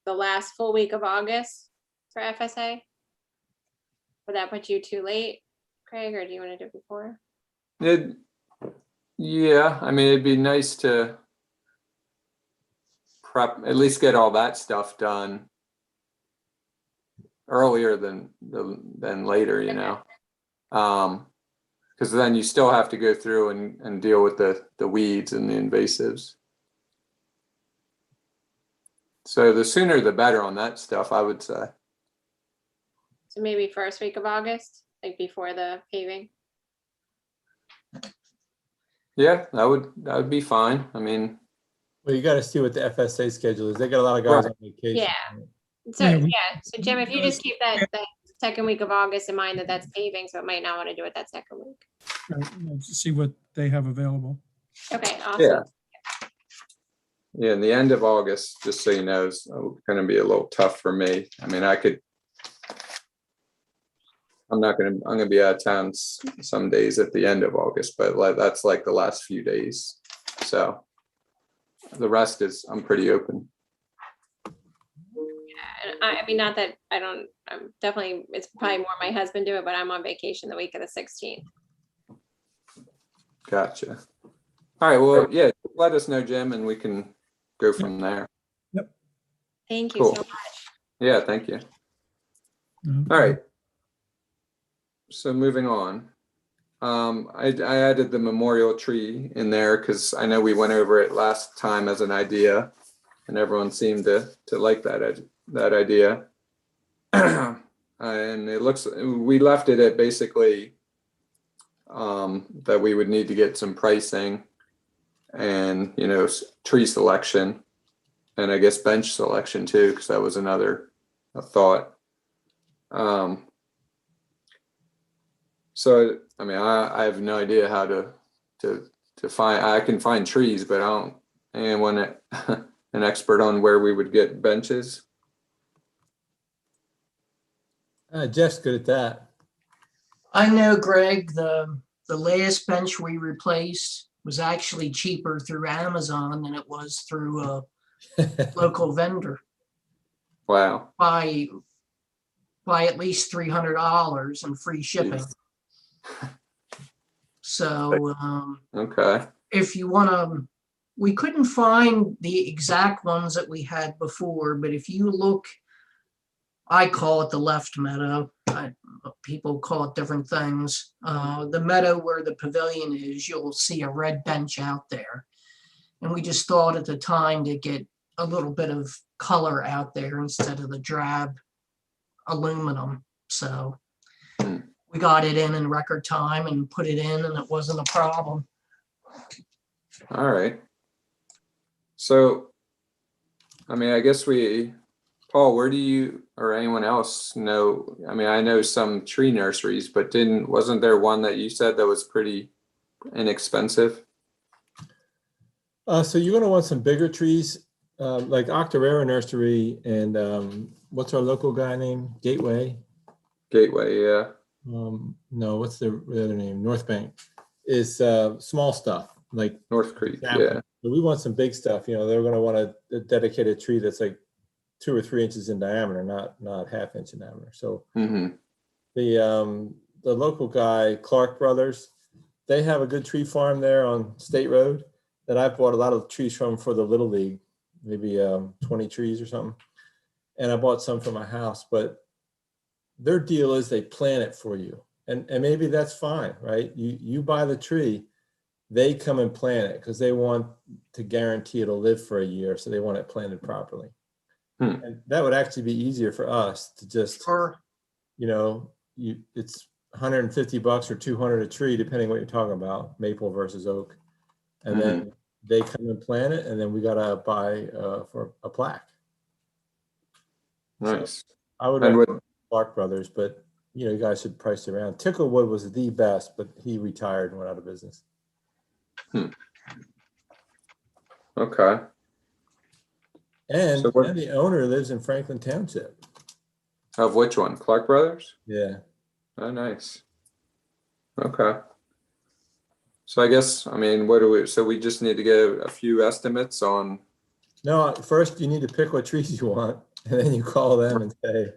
last full week of August for FSA, would that put you too late, Craig, or do you want to do it before? Yeah, I mean, it'd be nice to at least get all that stuff done earlier than later, you know. Because then you still have to go through and deal with the weeds and the invasives. So the sooner the better on that stuff, I would say. So maybe first week of August, like before the paving. Yeah, that would be fine. I mean, Well, you got to see what the FSA schedule is. They got a lot of guys on vacation. Yeah. So Yeah, yeah, we- so Jim, if you just keep that second week of August in mind, that's paving, so it might not want to do it that second week. to see what they have available. Okay, yeah. awesome. Yeah, and the end of August, just so you know, is going to be a little tough for me. I mean, I'm going to be out of town some days at the end of August, but that's like the last few days. So the rest I'm pretty open. And I mean, not that I'm definitely, it's probably more my husband do it, but I'm on vacation the week of the 16th. Gotcha. All right. Well, yeah, let us know, Jim, and we can go from there. Thank you Cool. so much. Yeah, thank you. All right. So moving on. I added the memorial tree in there because I know we went over it last time as an idea, and everyone seemed to like that idea. And it looks, we left it at basically that we would need to get some pricing and, you know, tree selection, and I guess bench selection too, because that was another thought. So, I mean, I have no idea how to find, I can find trees, but I don't, anyone an expert on where we would get benches? Jeff's good at that. I know, Greg, the last bench we replaced was actually cheaper through Amazon than it was through a local vendor Wow. by at least $300 and free shipping. So Okay. if you want to, we couldn't find the exact ones that we had before, but if you look, I call it the left meadow. People call it different things. The meadow where the pavilion is, you'll see a red bench out there. And we just thought at the time to get a little bit of color out there instead of the drab aluminum. So we got it in record time and put it in, and it wasn't a problem. All right. So, I mean, I guess Paul, where do you or anyone else know? I mean, I know some tree nurseries, but wasn't there one that you said that was pretty inexpensive? So you're going to want some bigger trees, like Octorara Nursery and what's our local guy name? Gateway? Gateway, yeah. No, what's the other name? North Bank is small stuff like North Creek, sapling. yeah. But we want some big stuff. You know, they're going to want a dedicated tree that's like 2 or 3 inches in diameter, not half-inch in diameter. So the local guy, Clark Brothers, they have a good tree farm there on State Road that I've bought a lot of trees from for the Little League, maybe 20 trees or something. And I bought some for my house, but their deal is they plant it for you. And maybe that's fine, right? You buy the tree, they come and plant it because they want to guarantee it'll live for a year. So they want it planted properly. And that would actually be easier for us to just, you know, it's $150 or $200 a tree, depending what you're talking about, maple versus oak. And then they come and plant it, and then we got to buy for a plaque. Nice. So I would recommend Clark Brothers, but you know, you guys should price it around. Ticklewood was the best, but he retired and went out of business. Okay. And, So and the owner lives in Franklin Township. Of which one? Clark Brothers? Yeah. Oh, nice. Okay. So I guess, I mean, so we just need to get a few estimates on. No, first you need to pick what trees you want, and then you call them and say,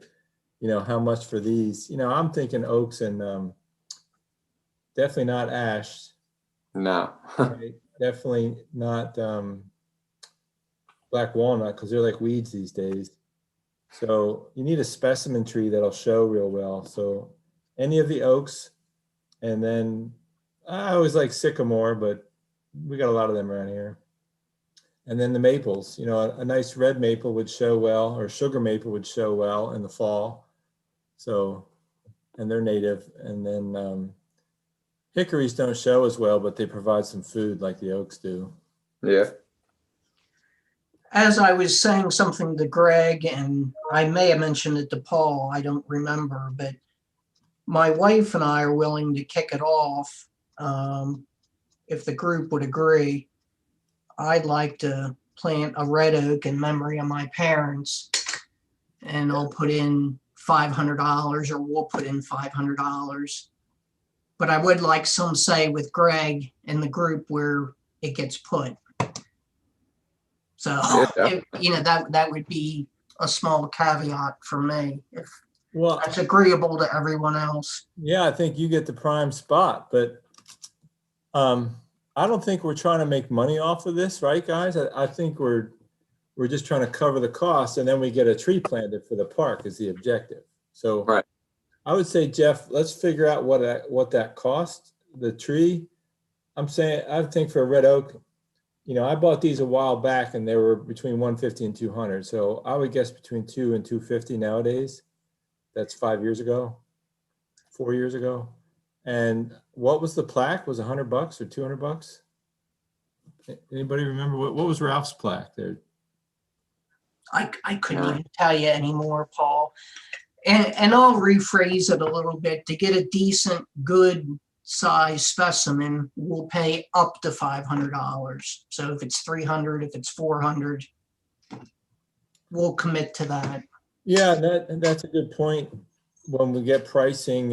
you know, how much for these? You know, I'm thinking oaks and definitely not ash. No. Right? Definitely not black walnut, because they're like weeds these days. So you need a specimen tree that'll show real well. So any of the oaks, and then I always like sycamore, but we got a lot of them around here. And then the maples, you know, a nice red maple would show well, or sugar maple would show well in the fall. So, and they're native. And then hickories don't show as well, but they provide some food like the oaks do. Yeah. As I was saying something to Greg, and I may have mentioned it to Paul, I don't remember, but my wife and I are willing to kick it off. If the group would agree, I'd like to plant a red oak in memory of my parents, and I'll put in $500, or we'll put in $500. But I would like some say with Greg in the group where it gets put. So, Yeah. that would be a small caveat for me, if Well, that's agreeable to everyone else. yeah, I think you get the prime spot, but I don't think we're trying to make money off of this, right, guys? I think we're just trying to cover the cost, and then we get a tree planted for the park is the objective. So Right. I would say, Jeff, let's figure out what that cost, the tree. I'm saying, I think for a red oak, you know, I bought these a while back and they were between 150 and 200. So I would guess between 2 and 250 nowadays. That's 5 years ago, 4 years ago. And what was the plaque? Was $100 or $200? Anybody remember what was Ralph's plaque there? I couldn't even tell you anymore, Paul. And I'll rephrase it a little bit. To get a decent, good size specimen, we'll pay up to $500. So if it's 300, if it's 400, we'll commit to that. Yeah, that's a good point. When we get pricing,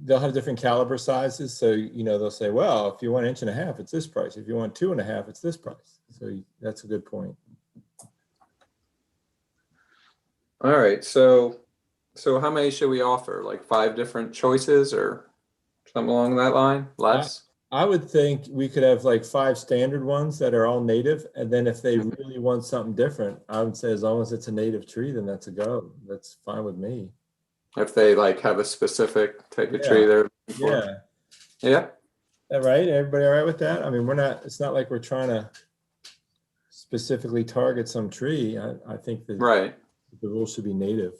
they'll have different caliber sizes. So, you know, they'll say, well, if you want 1.5 inches, it's this price. If you want 2.5 inches, it's this price. So that's a good point. All right. So how many should we offer? Like 5 different choices or something along that line? Less? I would think we could have like 5 standard ones that are all native. And then if they really want something different, I would say as long as it's a native tree, then that's a go. That's fine with me. If they like have a specific type of tree they're looking for. Yeah. Yeah. All right. Everybody all right with that? I mean, it's not like we're trying to specifically target some tree. I think that Right. the rule should be native.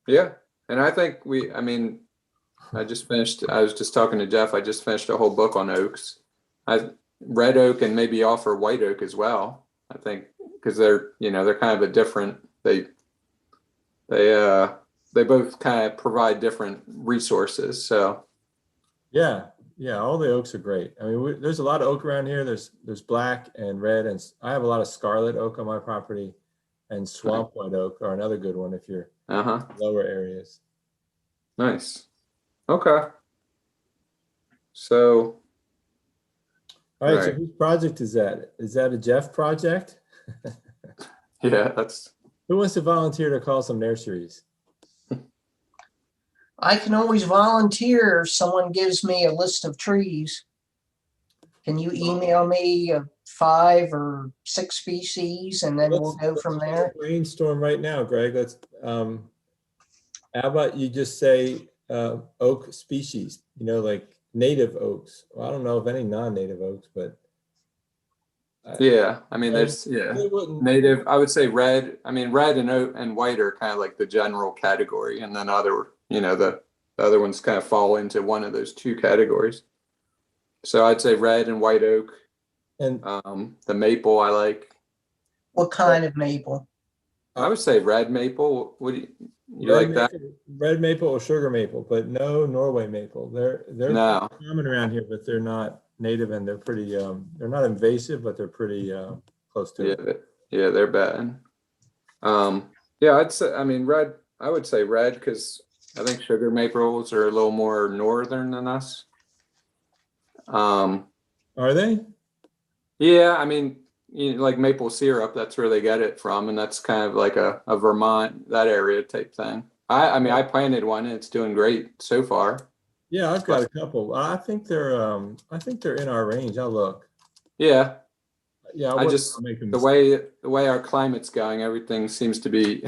Yeah. And I think I was just talking to Jeff. I just finished a whole book on oaks. Red oak and maybe offer white oak as well. I think because they're kind of a different, they both kind of provide different resources. So Yeah, all the oaks are great. I mean, there's a lot of oak around here. There's black and red, and I have a lot of scarlet oak on my property, and swamp white oak are another good one if you're lower areas. Nice. Okay. So. All right. So whose project is that? Is that a Jeff project? Yeah, Who wants to volunteer to call some nurseries? I can always volunteer if someone gives me a list of trees. Can you email me 5 or 6 species, and then we'll go from there? Brainstorm right now, Greg. Let's. How about you just say oak species? You know, like native oaks. Well, I don't know of any non-native oaks, but. Yeah, I mean, there's native. I would say red. I mean, red and oak and white are kind of like the general category, and then the other ones kind of fall into one of those 2 categories. So I'd say red and white oak, and the maple I like. What kind of maple? I would say red maple. Would you like that? Red maple or sugar maple, but no Norway maple. They're common around here, but they're not native, and they're pretty. They're not invasive, but they're pretty close to it. Yeah, they're bad. Yeah, I'd say. I mean, red. I would say red because I think sugar maples are a little more northern than us. Are they? Yeah, I mean, like maple syrup, that's where they get it from, and that's kind of like a Vermont, that area type thing. I planted one and it's doing great so far. Yeah, I've got a couple. I think they're in our range. I'll look. Yeah. Yeah, I wasn't just, making the mistakes. way our climate's going, everything seems to be,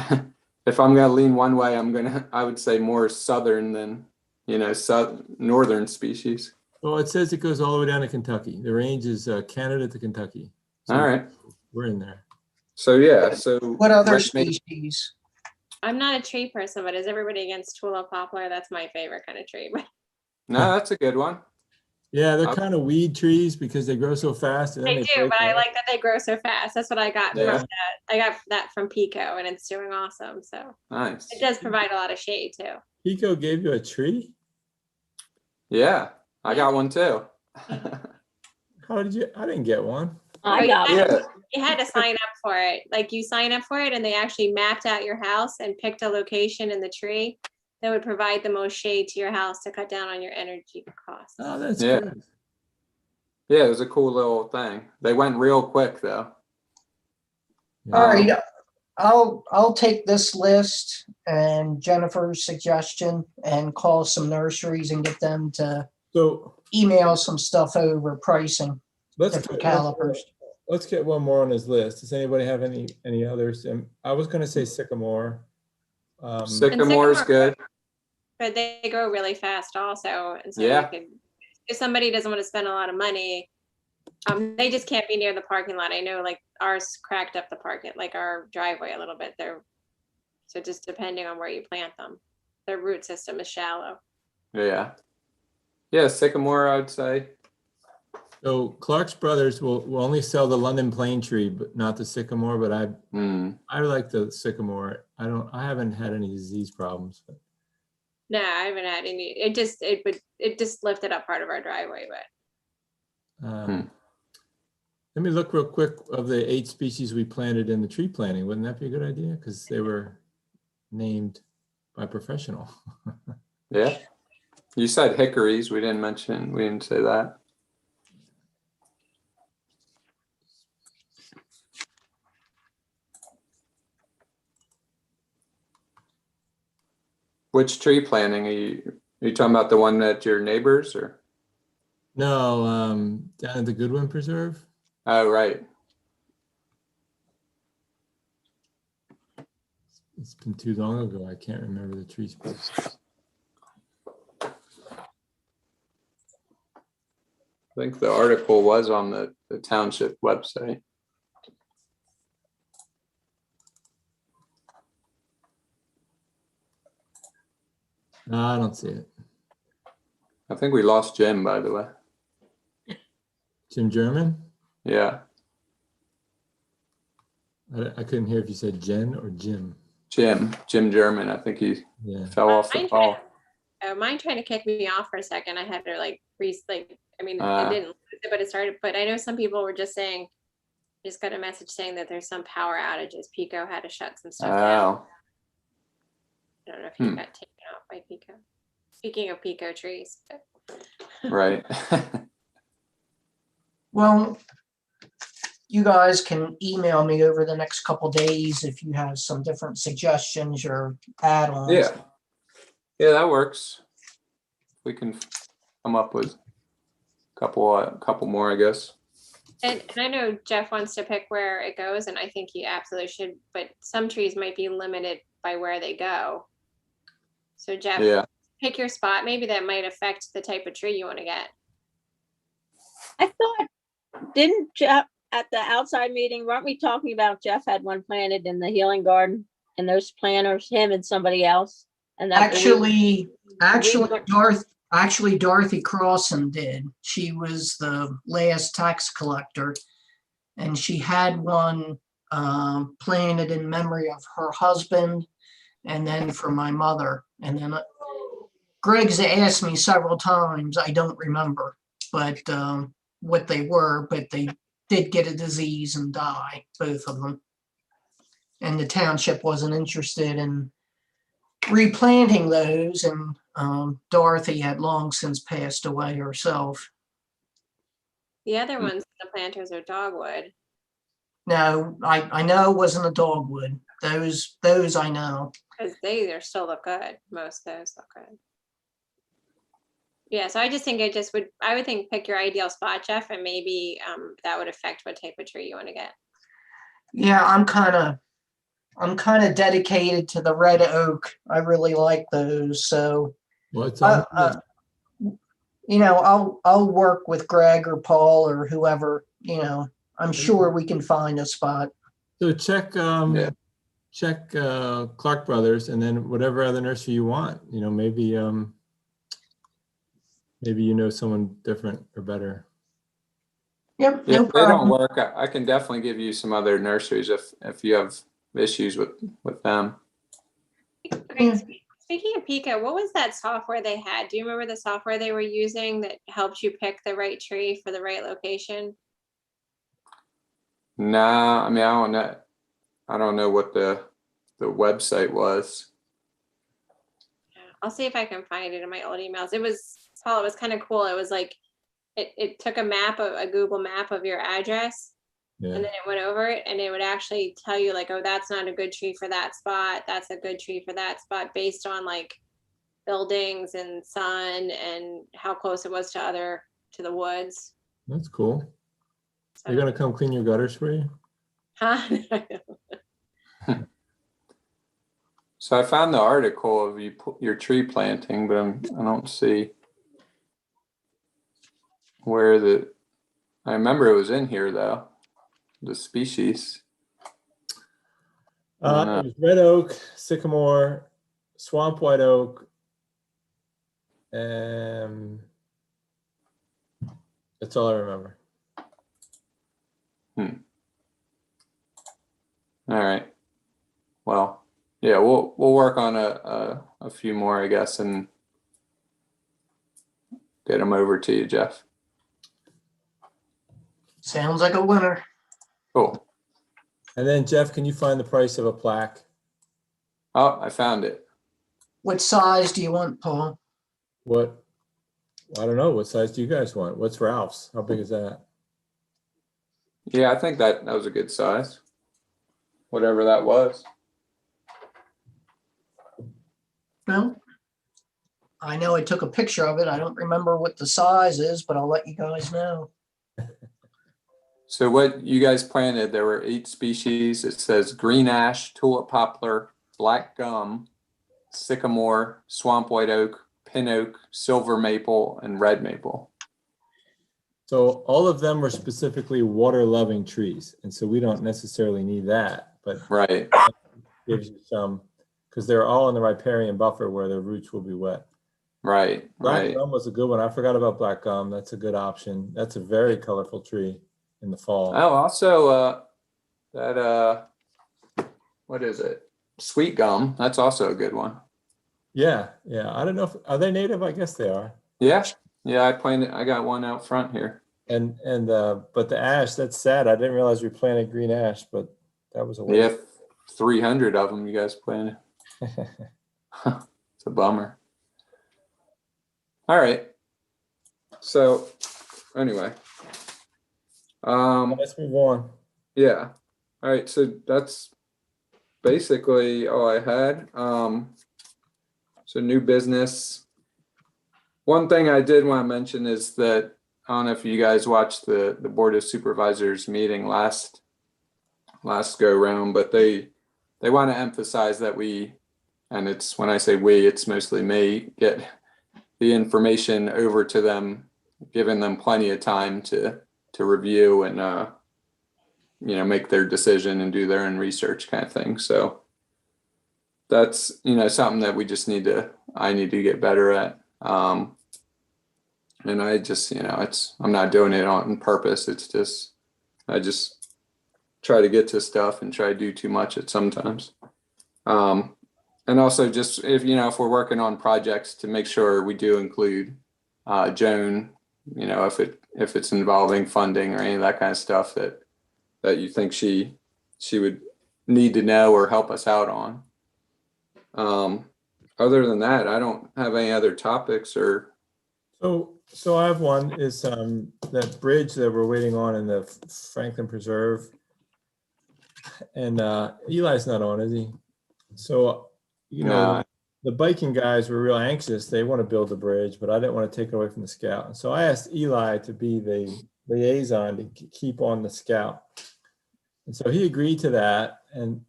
if I'm gonna lean one way, I would say more southern than, northern species. Well, it says it goes all the way down to Kentucky. The range is Canada to Kentucky. So All right. we're in there. So yeah, so What other red maple- species? I'm not a tree person, but is everybody against tulip poplar? That's my favorite kind of tree. No, that's a good one. Yeah, they're kind of weed trees because they grow so fast and then They they do, break but I off. like that they grow so fast. That's what I got Yeah. from that. I got that from Pico, and it's doing awesome. So Nice. it does provide a lot of shade too. Pico gave you a tree? Yeah, I got one too. How did you? I didn't get one. I got one. Yeah, You had to sign up for it. Like you sign up for it, and they actually mapped out your house and picked a location in the tree that would provide the most shade to your house to cut down on your energy costs. Oh, that's Yeah. good. yeah, it was a cool little thing. They went real quick though. Yeah. All right, I'll take this list and Jennifer's suggestion and call some nurseries and get them to So email some stuff over pricing, let's different get, calipers. let's get one more on his list. Does anybody have any others? I was going to say sycamore. Sycamore's sycamore- good. But they grow really fast also. And so Yeah. you could, if somebody doesn't want to spend a lot of money, they just can't be near the parking lot. I know like ours cracked up the parking, like our driveway a little bit there. So just depending on where you plant them, their root system is shallow. Yeah. Yeah, sycamore, I would say. So Clark's Brothers will only sell the London plane tree, but not the sycamore. But I like the sycamore. I haven't had any disease problems. But. No, I haven't had any. It just lifted up part of our driveway, but Let me look real quick of the 8 species we planted in the tree planting. Wouldn't that be a good idea? Because they were named by professional. Yeah. You said hickories. We didn't say that. Which tree planting are you talking about, the one that your neighbors or? No, down at the Goodwin Preserve. Oh, right. It's been too long ago. I can't remember the tree species. I think the article was on the township website. No, I don't see it. I think we lost Jim, by the way. Jim German? Yeah, I couldn't hear if you said Jen or Jim. Jim German. I think he Yeah. fell off the call. mine trying to kick me off for a second. I had to like I mean, Ah. it didn't, lose it, but it started. But I know some people were just saying, just got a message saying that there's some power outages. Pico had to shut some stuff down. Oh, I don't know if he got taken off by Pico. Speaking of Pico trees, but right. Well, you guys can email me over the next couple days if you have some different suggestions or add-ons. Yeah. Yeah, that works. We can come up with a couple more, I guess. and I know Jeff wants to pick where it goes, and I think he absolutely should. But some trees might be limited by where they go. So Jeff, Yeah. pick your spot. Maybe that might affect the type of tree you want to get. I thought, didn't Jeff, at the outside meeting, weren't we talking about Jeff had one planted in the healing garden and those planters, him and somebody else? And that Actually, were- Dorothy Crossan did. She was the last tax collector, and she had one planted in memory of her husband, and then for my mother. And then Greg's asked me several times. I don't remember, but what they were. But they did get a disease and die, both of them. And the township wasn't interested in replanting those, and Dorothy had long since passed away herself. The other ones, the planters are dogwood. No, I know it wasn't a dogwood. Those I know. Because they still look good. Most of those look good. Yeah, so I just think I would think pick your ideal spot, Jeff, and maybe that would affect what type of tree you want to get. Yeah, I'm kind of dedicated to the red oak. I really like those. So, Well, it's on. I'll work with Greg or Paul or whoever. I'm sure we can find a spot. So check Yeah. check Clark Brothers, and then whatever other nursery you want. Maybe maybe someone different or better. Yep, Yeah, no if they don't problem. work, I can definitely give you some other nurseries if you have issues with them. Yeah. Speaking of Pika, what was that software they had? Do you remember the software they were using that helped you pick the right tree for the right location? Nah, I mean, I don't know what the website was. I'll see if I can find it in my old emails. It was kind of cool. It was like, it took a Google map of your address, Yeah. and then it went over it, and it would actually tell you like, oh, that's not a good tree for that spot. That's a good tree for that spot based on like buildings and sun and how close it was to the woods. That's cool. So, They're gonna come clean your gutters for you? huh? So I found the article of your tree planting, but I don't see where I remember it was in here though, the species. It was red oak, sycamore, swamp white oak, and that's all I remember. All right. Well, yeah, we'll work on a few more, I guess, and get them over to you, Jeff. Sounds like a winner. Cool. And then Jeff, can you find the price of a plaque? Oh, I found it. What size do you want, Paul? What? I don't know. What size do you guys want? What's Ralph's? How big is that? Yeah, I think that was a good size. Whatever that was. Well, I know I took a picture of it. I don't remember what the size is, but I'll let you guys know. So what you guys planted, there were 8 species. It says green ash, tulip poplar, black gum, sycamore, swamp white oak, pin oak, silver maple, and red maple. So all of them were specifically water-loving trees, and so we don't necessarily need that, but Right. gives you some, because they're all in the riparian buffer where their roots will be wet. Right. Black Right. gum was a good one. I forgot about black gum. That's a good option. That's a very colorful tree in the fall. Oh, also that what is it? Sweet gum. That's also a good one. Yeah. I don't know are they native? I guess they are. Yeah. Yeah, I got one out front here. And but the ash, that's sad. I didn't realize we planted green ash, but that was a waste. Yeah, 300 of them you guys planted. It's a bummer. All right. So anyway. Let's move on. Yeah. All right. So that's basically all I had. So new business. One thing I did want to mention is that I don't know if you guys watched the Board of Supervisors meeting last go round, but they want to emphasize that we, and it's when I say we, it's mostly me, get the information over to them, giving them plenty of time to review and make their decision and do their own research kind of thing. So that's something that I need to get better at. And I just I'm not doing it on purpose. It's just I just try to get to stuff and try to do too much at sometimes. And also just if we're working on projects, to make sure we do include Joan, if it's involving funding or any of that kind of stuff that you think she would need to know or help us out on. Other than that, I don't have any other topics or. So I have one, is that bridge that we're waiting on in the Franklin Preserve. And Eli's not on, is he? So, No. the biking guys were real anxious. They want to build the bridge, but I didn't want to take it away from the scout. And so I asked Eli to be the liaison to keep on the scout. And so he agreed to that. And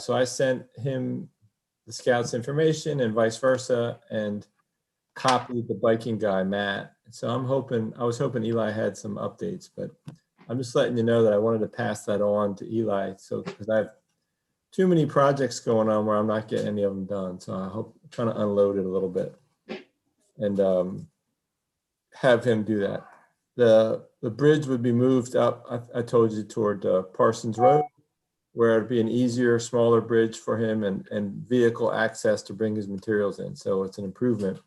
so I sent him the scout's information and vice versa, and copied the biking guy, Matt. So I was hoping Eli had some updates, but I'm just letting you know that I wanted to pass that on to Eli. So, because I have too many projects going on where I'm not getting any of them done. So I'm trying to unload it a little bit and have him do that. The bridge would be moved up, I told you, toward Parsons Road, where it'd be an easier, smaller bridge for him and vehicle access to bring his materials in. So it's an improvement.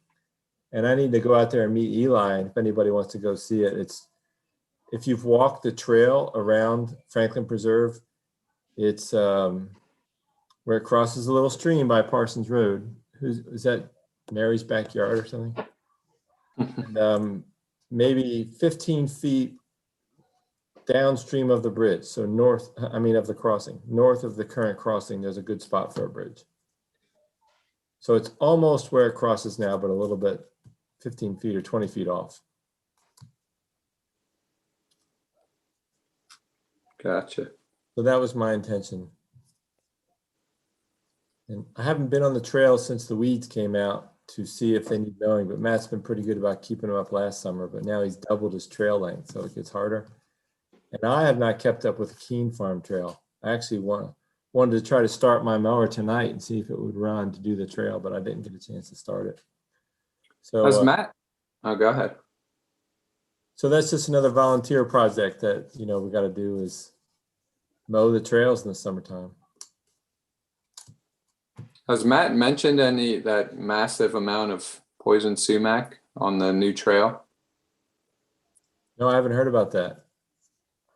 And I need to go out there and meet Eli. And if anybody wants to go see it, if you've walked the trail around Franklin Preserve, it's where it crosses a little stream by Parsons Road. Is that Mary's backyard or something? And maybe 15 feet downstream of the bridge. So of the crossing, north of the current crossing, there's a good spot for a bridge. So it's almost where it crosses now, but a little bit 15 feet or 20 feet off. Gotcha. So that was my intention. And I haven't been on the trail since the weeds came out to see if they need mowing, but Matt's been pretty good about keeping them up last summer, but now he's doubled his trail length, so it gets harder. And I have not kept up with the Keene Farm Trail. I actually wanted to try to start my mower tonight and see if it would run to do the trail, but I didn't get a chance to start it. So Has Matt? Oh, go ahead. So that's just another volunteer project that, we got to do is mow the trails in the summertime. Has Matt mentioned that massive amount of poison sumac on the new trail? No, I haven't heard about that.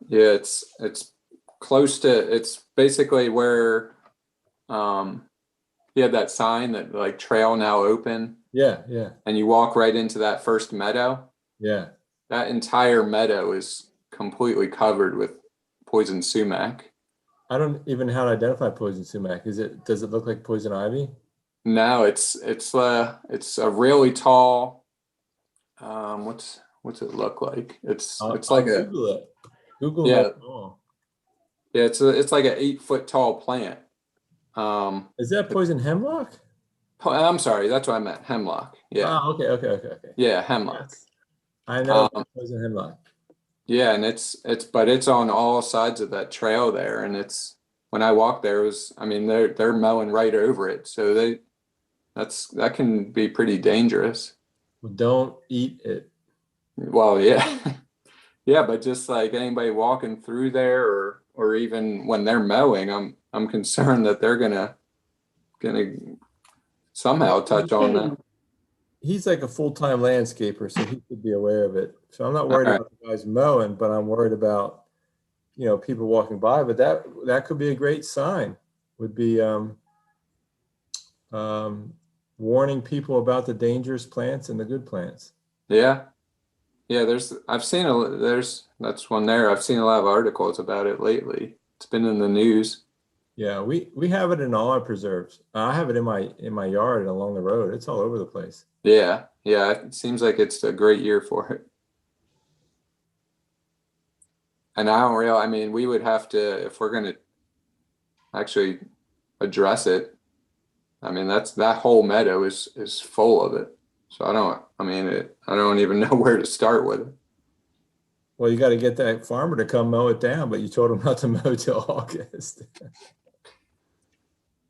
Yeah, it's close to, it's basically where he had that sign that like trail now open. Yeah. And you walk right into that first meadow. Yeah. That entire meadow is completely covered with poison sumac. I don't even know how to identify poison sumac. Does it look like poison ivy? No, it's a really tall, what's it look like? It's like I'll Google it. Google yeah. that. Oh. Yeah, it's like an 8-foot tall plant. Is that poison hemlock? I'm sorry, that's what I meant. Hemlock. Yeah. Oh, okay. Yeah, hemlock. Yes. I know poison hemlock. Yeah, and it's on all sides of that trail there, and when I walked there, they're mowing right over it, so that can be pretty dangerous. Well, don't eat it. Well, yeah, yeah, but just like anybody walking through there, or even when they're mowing, I'm concerned that they're gonna somehow touch on that. He's like a full-time landscaper, so he could be aware of it. So I'm not worried about the guys mowing, but I'm worried about, people walking by. But that could be a great sign. Would be warning people about the dangerous plants and the good plants. Yeah. That's one there. I've seen a lot of articles about it lately. It's been in the news. Yeah, we have it in all our preserves. I have it in my yard and along the road. It's all over the place. Yeah. It seems like it's a great year for it. And we would have to, if we're going to actually address it, that whole meadow is full of it. So I don't even know where to start with it. Well, you got to get that farmer to come mow it down, but you told him not to mow till August.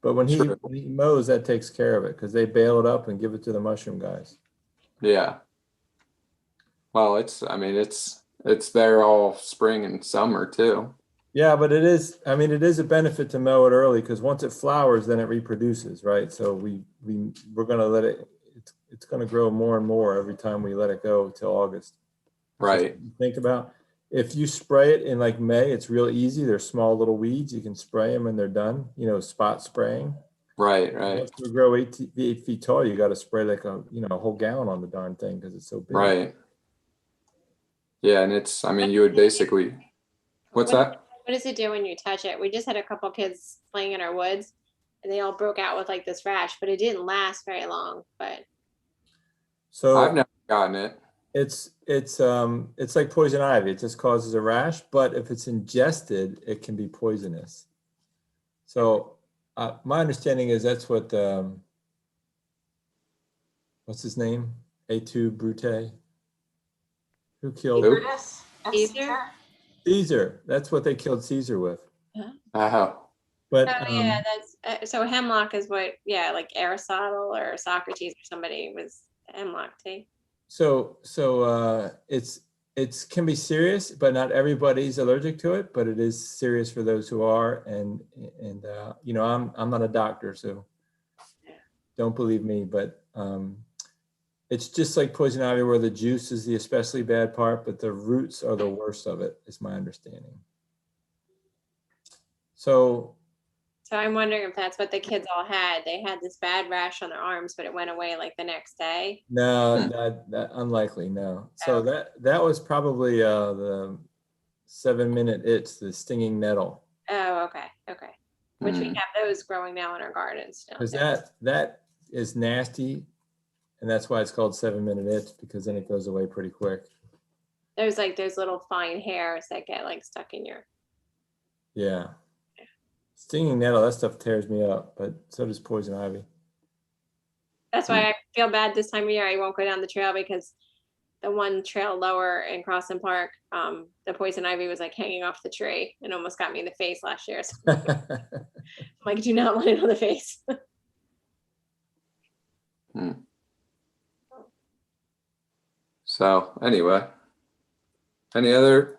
But when he mows, that takes care of it because they bale it up and give it to the mushroom guys. Yeah. Well, it's there all spring and summer too. Yeah, but it is a benefit to mow it early because once it flowers, then it reproduces, right? So we're going to let it's going to grow more and more every time we let it go till August. Right. So think about if you spray it in like May, it's real easy. They're small little weeds. You can spray them and they're done, spot spraying. Right. Once they grow 8 feet tall, you got to spray like a whole gallon on the darn thing because it's so big. Right. Yeah. And you would basically, what's that? What does it do when you touch it? We just had a couple kids playing in our woods and they all broke out with like this rash, but it didn't last very long. But So I've never gotten it. it's like poison ivy. It just causes a rash, but if it's ingested, it can be poisonous. So my understanding is that's what what's his name? A2 Brute. Who killed Who? Brutus and Caesar? Caesar. Caesar? That's what they killed Caesar with. Oh, But oh yeah, that's so Hemlock is what, yeah, like Aristotle or Socrates or somebody was Hemlock too. so it's can be serious, but not everybody's allergic to it. But it is serious for those who are. And you know, I'm not a doctor, so don't believe me. But it's just like poison ivy, where the juice is the especially bad part, but the roots are the worst of it, is my understanding. So I'm wondering if that's what the kids all had. They had this bad rash on their arms, but it went away like the next day. no, that unlikely, no. So that was probably the 7-minute itch, the stinging nettle. Oh, okay. Which we have those growing now in our gardens still. Because that is nasty, and that's why it's called 7-minute itch, because then it goes away pretty quick. There's like those little fine hairs that get like stuck in your. Yeah. Stinging nettle, that stuff tears me up, but so does poison ivy. That's why I feel bad this time of year. I won't go down the trail because the one trail lower in Crosson Park, the poison ivy was like hanging off the tree and almost got me in the face last year. So I'm like, do not want it on the face. so anyway, any other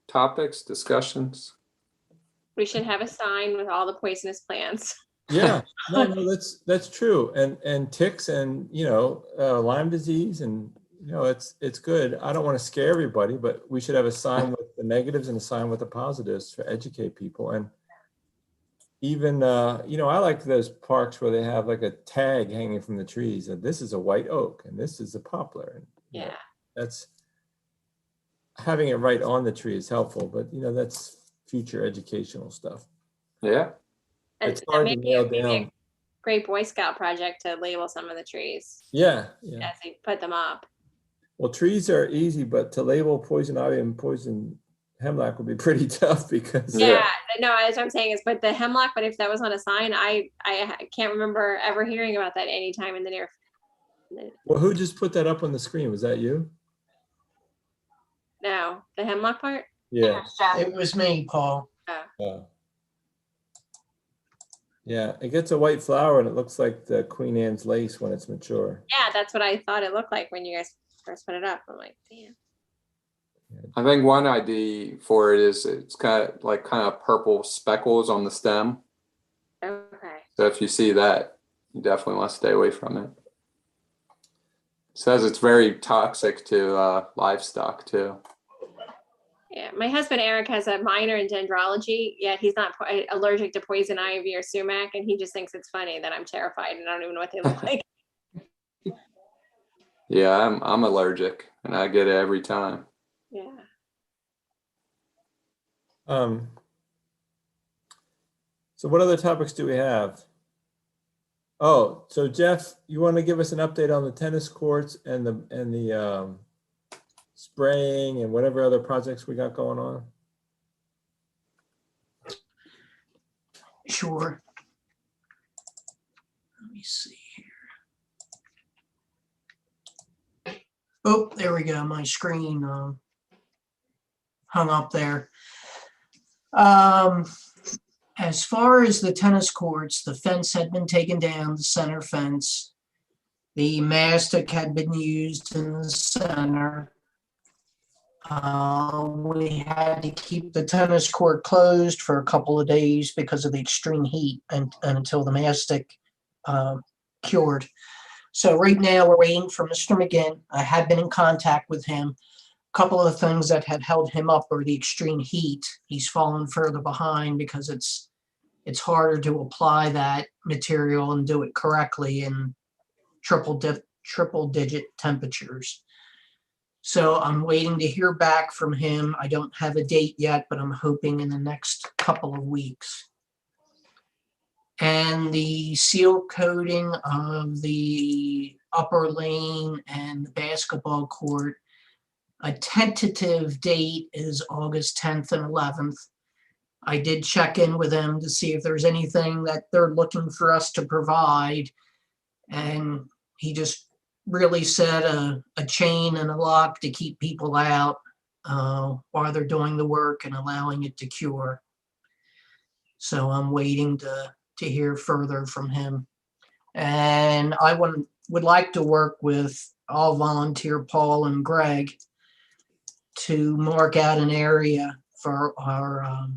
topics, discussions? We should have a sign with all the poisonous plants. Yeah, no, that's true. And ticks and, you know, Lyme disease, and, you know, it's good. I don't want to scare everybody, but we should have a sign with the negatives and a sign with the positives to educate people. And even, you know, I like those parks where they have like a tag hanging from the trees, and this is a white oak and this is a poplar. And, you know, that's having it right on the tree is helpful, but, you know, that's future educational stuff. Yeah. It's hard to nail down. A great Boy Scout project to label some of the trees. Yeah. As they put them up. Well, trees are easy, but to label poison ivy and poison hemlock would be pretty tough because. Yeah, no, as I'm saying is, but the hemlock, but if that was on a sign, I can't remember ever hearing about that any time in the near. Well, who just put that up on the screen? Was that you? No, the hemlock part? Yeah. It was me, Paul. Yeah, it gets a white flower and it looks like the Queen Anne's lace when it's mature. Yeah, that's what I thought it looked like when you guys first put it up. I'm like, damn. I think one ID for it is it's got like kind of purple speckles on the stem. Okay. So if you see that, you definitely want to stay away from it. It says it's very toxic to livestock too. Yeah, my husband Eric has a minor in dendrology, yet he's not allergic to poison ivy or sumac, and he just thinks it's funny that I'm terrified and I don't even know what they look like. Yeah, I'm allergic and I get it every time. Yeah. So what other topics do we have? Oh, so Jeff, you want to give us an update on the tennis courts and the spraying and whatever other projects we got going on? Sure. Let me see here. Oh, there we go. My screen hung up there. As far as the tennis courts, the fence had been taken down, the center fence. The mastic had been used in the center. We had to keep the tennis court closed for a couple of days because of the extreme heat and until the mastic cured. So right now we're waiting for Mr. McGinn. I had been in contact with him. A couple of the things that had held him up were the extreme heat. He's fallen further behind because it's harder to apply that material and do it correctly in triple digit temperatures. So I'm waiting to hear back from him. I don't have a date yet, but I'm hoping in the next couple of weeks. And the seal coating of the upper lane and the basketball court, a tentative date is August 10th and 11th. I did check in with them to see if there's anything that they're looking for us to provide. And he just really said a chain and a lock to keep people out while they're doing the work and allowing it to cure. So I'm waiting to hear further from him. And I would like to work with, I'll volunteer Paul and Greg to mark out an area for our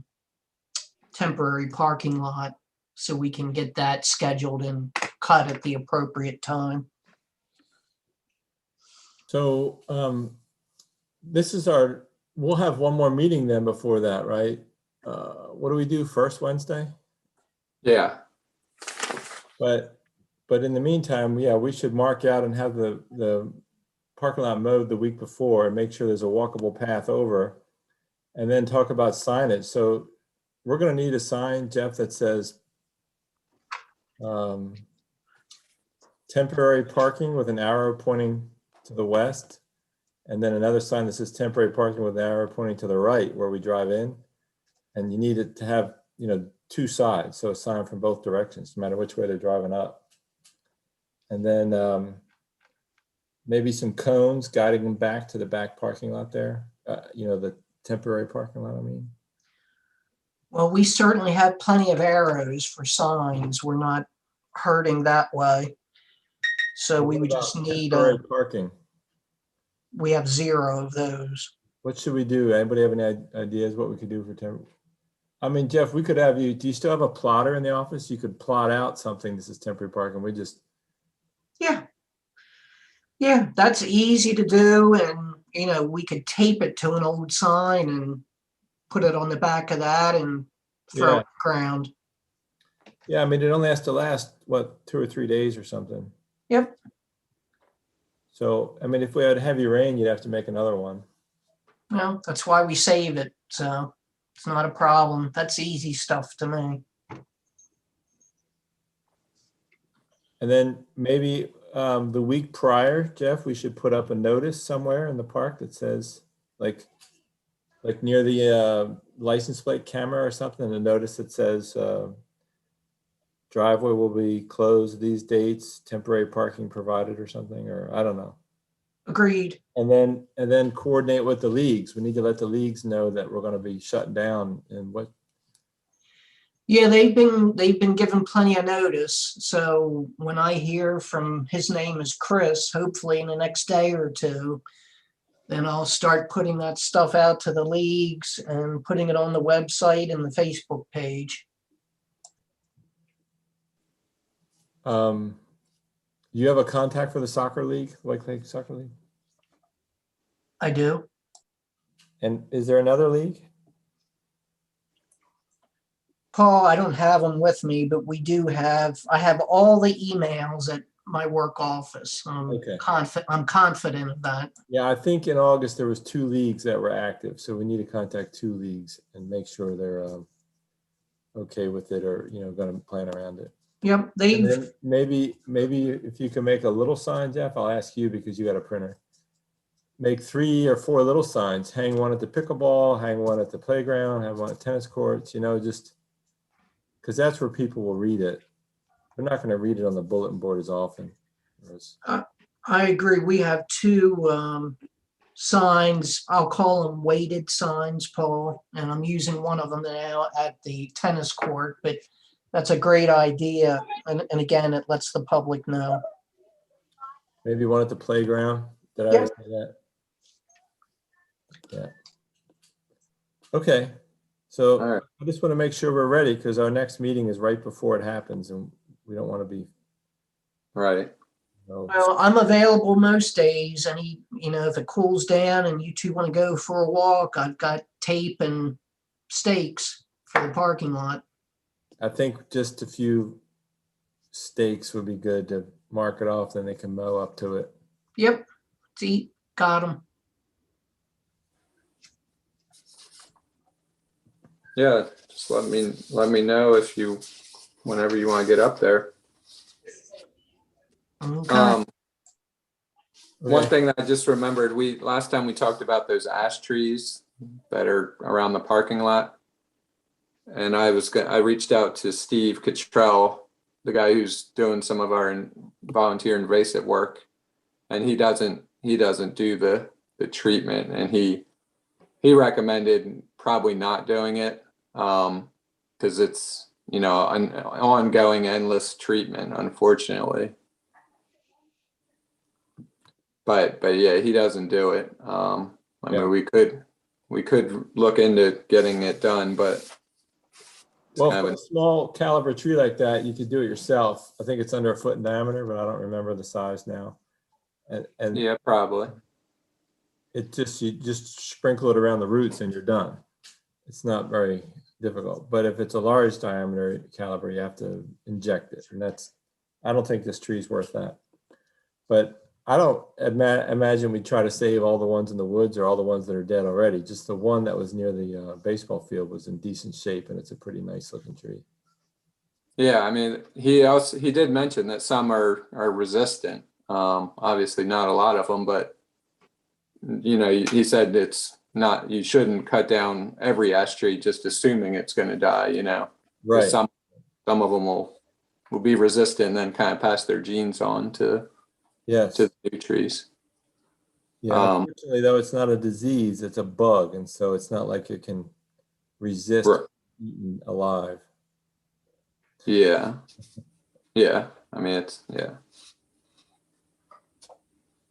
temporary parking lot so we can get that scheduled and cut at the appropriate time. So this is we'll have one more meeting then before that, right? What do we do, first Wednesday? Yeah, But in the meantime, yeah, we should mark out and have the parking lot mowed the week before and make sure there's a walkable path over, and then talk about signage. So we're going to need a sign, Jeff, that says temporary parking with an arrow pointing to the west, and then another sign that says temporary parking with an arrow pointing to the right where we drive in. And you need it to have, two sides, so a sign from both directions, no matter which way they're driving up. And then maybe some cones guiding them back to the back parking lot there, the temporary parking lot, I mean. Well, we certainly have plenty of arrows for signs. We're not hurting that way. So we would just need, temporary parking. we have 0 of those. What should we do? Anybody have any ideas what we could do for temporary? I mean, Jeff, we could have do you still have a plotter in the office? You could plot out something. This is temporary parking. We just. Yeah, that's easy to do. And, we could tape it to an old sign and put it on the back of that and throw it on the ground. Yeah, I mean, it only has to last, 2 or 3 days or something. Yep. So, I mean, if we had heavy rain, you'd have to make another one. Well, that's why we save it. So it's not a problem. That's easy stuff to me. And then maybe the week prior, Jeff, we should put up a notice somewhere in the park that says, like near the license plate camera or something, a notice that says driveway will be closed these dates, temporary parking provided or something, or I don't know. Agreed. And then coordinate with the leagues. We need to let the leagues know that we're going to be shut down and what. Yeah, they've been given plenty of notice. So when I hear from, his name is Chris, hopefully in the next day or two, then I'll start putting that stuff out to the leagues and putting it on the website and the Facebook page. You have a contact for the soccer league, White Lake Soccer League? I do. And is there another league? Paul, I don't have them with me, but I have all the emails at my work office. Okay. I'm confident of that. Yeah, I think in August there was 2 leagues that were active, so we need to contact 2 leagues and make sure they're okay with it or going to plan around it. Yep, And then maybe if you can make a little sign, Jeff, I'll ask you because you got a printer. Make 3 or 4 little signs. Hang one at the pickleball, hang one at the playground, have one at tennis courts. Just because that's where people will read it. They're not going to read it on the bulletin board as often. I agree. We have 2 signs. I'll call them weighted signs, Paul, and I'm using one of them now at the tennis court, but that's a great idea. And again, it lets the public know. Maybe one at the playground. Did I Yep. say that? Yeah. Okay. So all right. I just want to make sure we're ready because our next meeting is right before it happens and we don't want to be. Right. Well, I'm available most days. And if it cools down and you 2 want to go for a walk, I've got tape and stakes for the parking lot. I think just a few stakes would be good to mark it off, then they can mow up to it. Yep. See, got them. Yeah, just let me know if you whenever you want to get up there. Okay. One Okay. thing that I just remembered, last time we talked about those ash trees that are around the parking lot. And I reached out to Steve Cottrell, the guy who's doing some of our volunteer invasive work. And he doesn't do the treatment, and he recommended probably not doing it, because it's, an ongoing endless treatment, unfortunately. But yeah, he doesn't do it. I Yeah. mean, we could look into getting it done, but Well, kind for of a small caliber tree like that, you could do it yourself. I think it's under 1 foot in diameter, but I don't remember the size now. And yeah, probably. you just sprinkle it around the roots and you're done. It's not very difficult. But if it's a large diameter caliber, you have to inject it, and I don't think this tree's worth that. But I don't imagine we try to save all the ones in the woods or all the ones that are dead already. Just the one that was near the baseball field was in decent shape, and it's a pretty nice looking tree. Yeah, I mean, he did mention that some are resistant. Obviously not a lot of them, but he said it's not, you shouldn't cut down every ash tree just assuming it's going to die, 'cause Right. some of them will be resistant and then kind of pass their genes on to Yes. the new trees. Yeah. Unfortunately, though, it's not a disease; it's a bug, and so it's not like it can resist Right. eaten alive. Yeah. Yeah. I mean,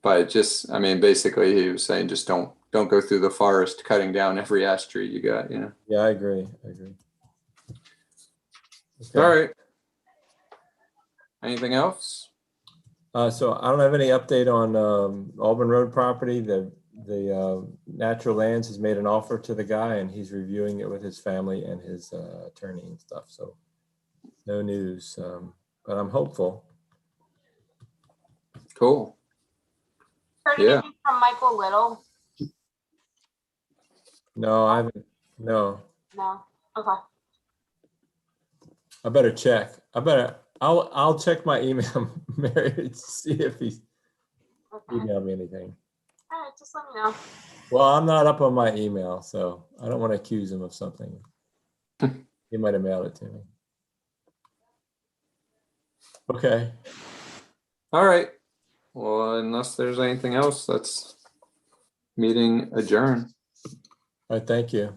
but just, I mean, basically he was saying just don't go through the forest cutting down every ash tree you got, Yeah, I agree. Okay. All right. Anything else? So I don't have any update on Auburn Road property. The Natural Lands has made an offer to the guy, and he's reviewing it with his family and his attorney and stuff. So no news, but I'm hopeful. Cool. Heard Yeah. anything from Michael Little? No, I haven't. No, No. Okay. I better check. I'll check my email, Mary, to see if he's Okay. emailed me anything. All right, just let me know. Well, I'm not up on my email, so I don't want to accuse him of something. He might have mailed it to me. Okay. All right. Well, unless there's anything else, that's meeting adjourned. All right. Thank you.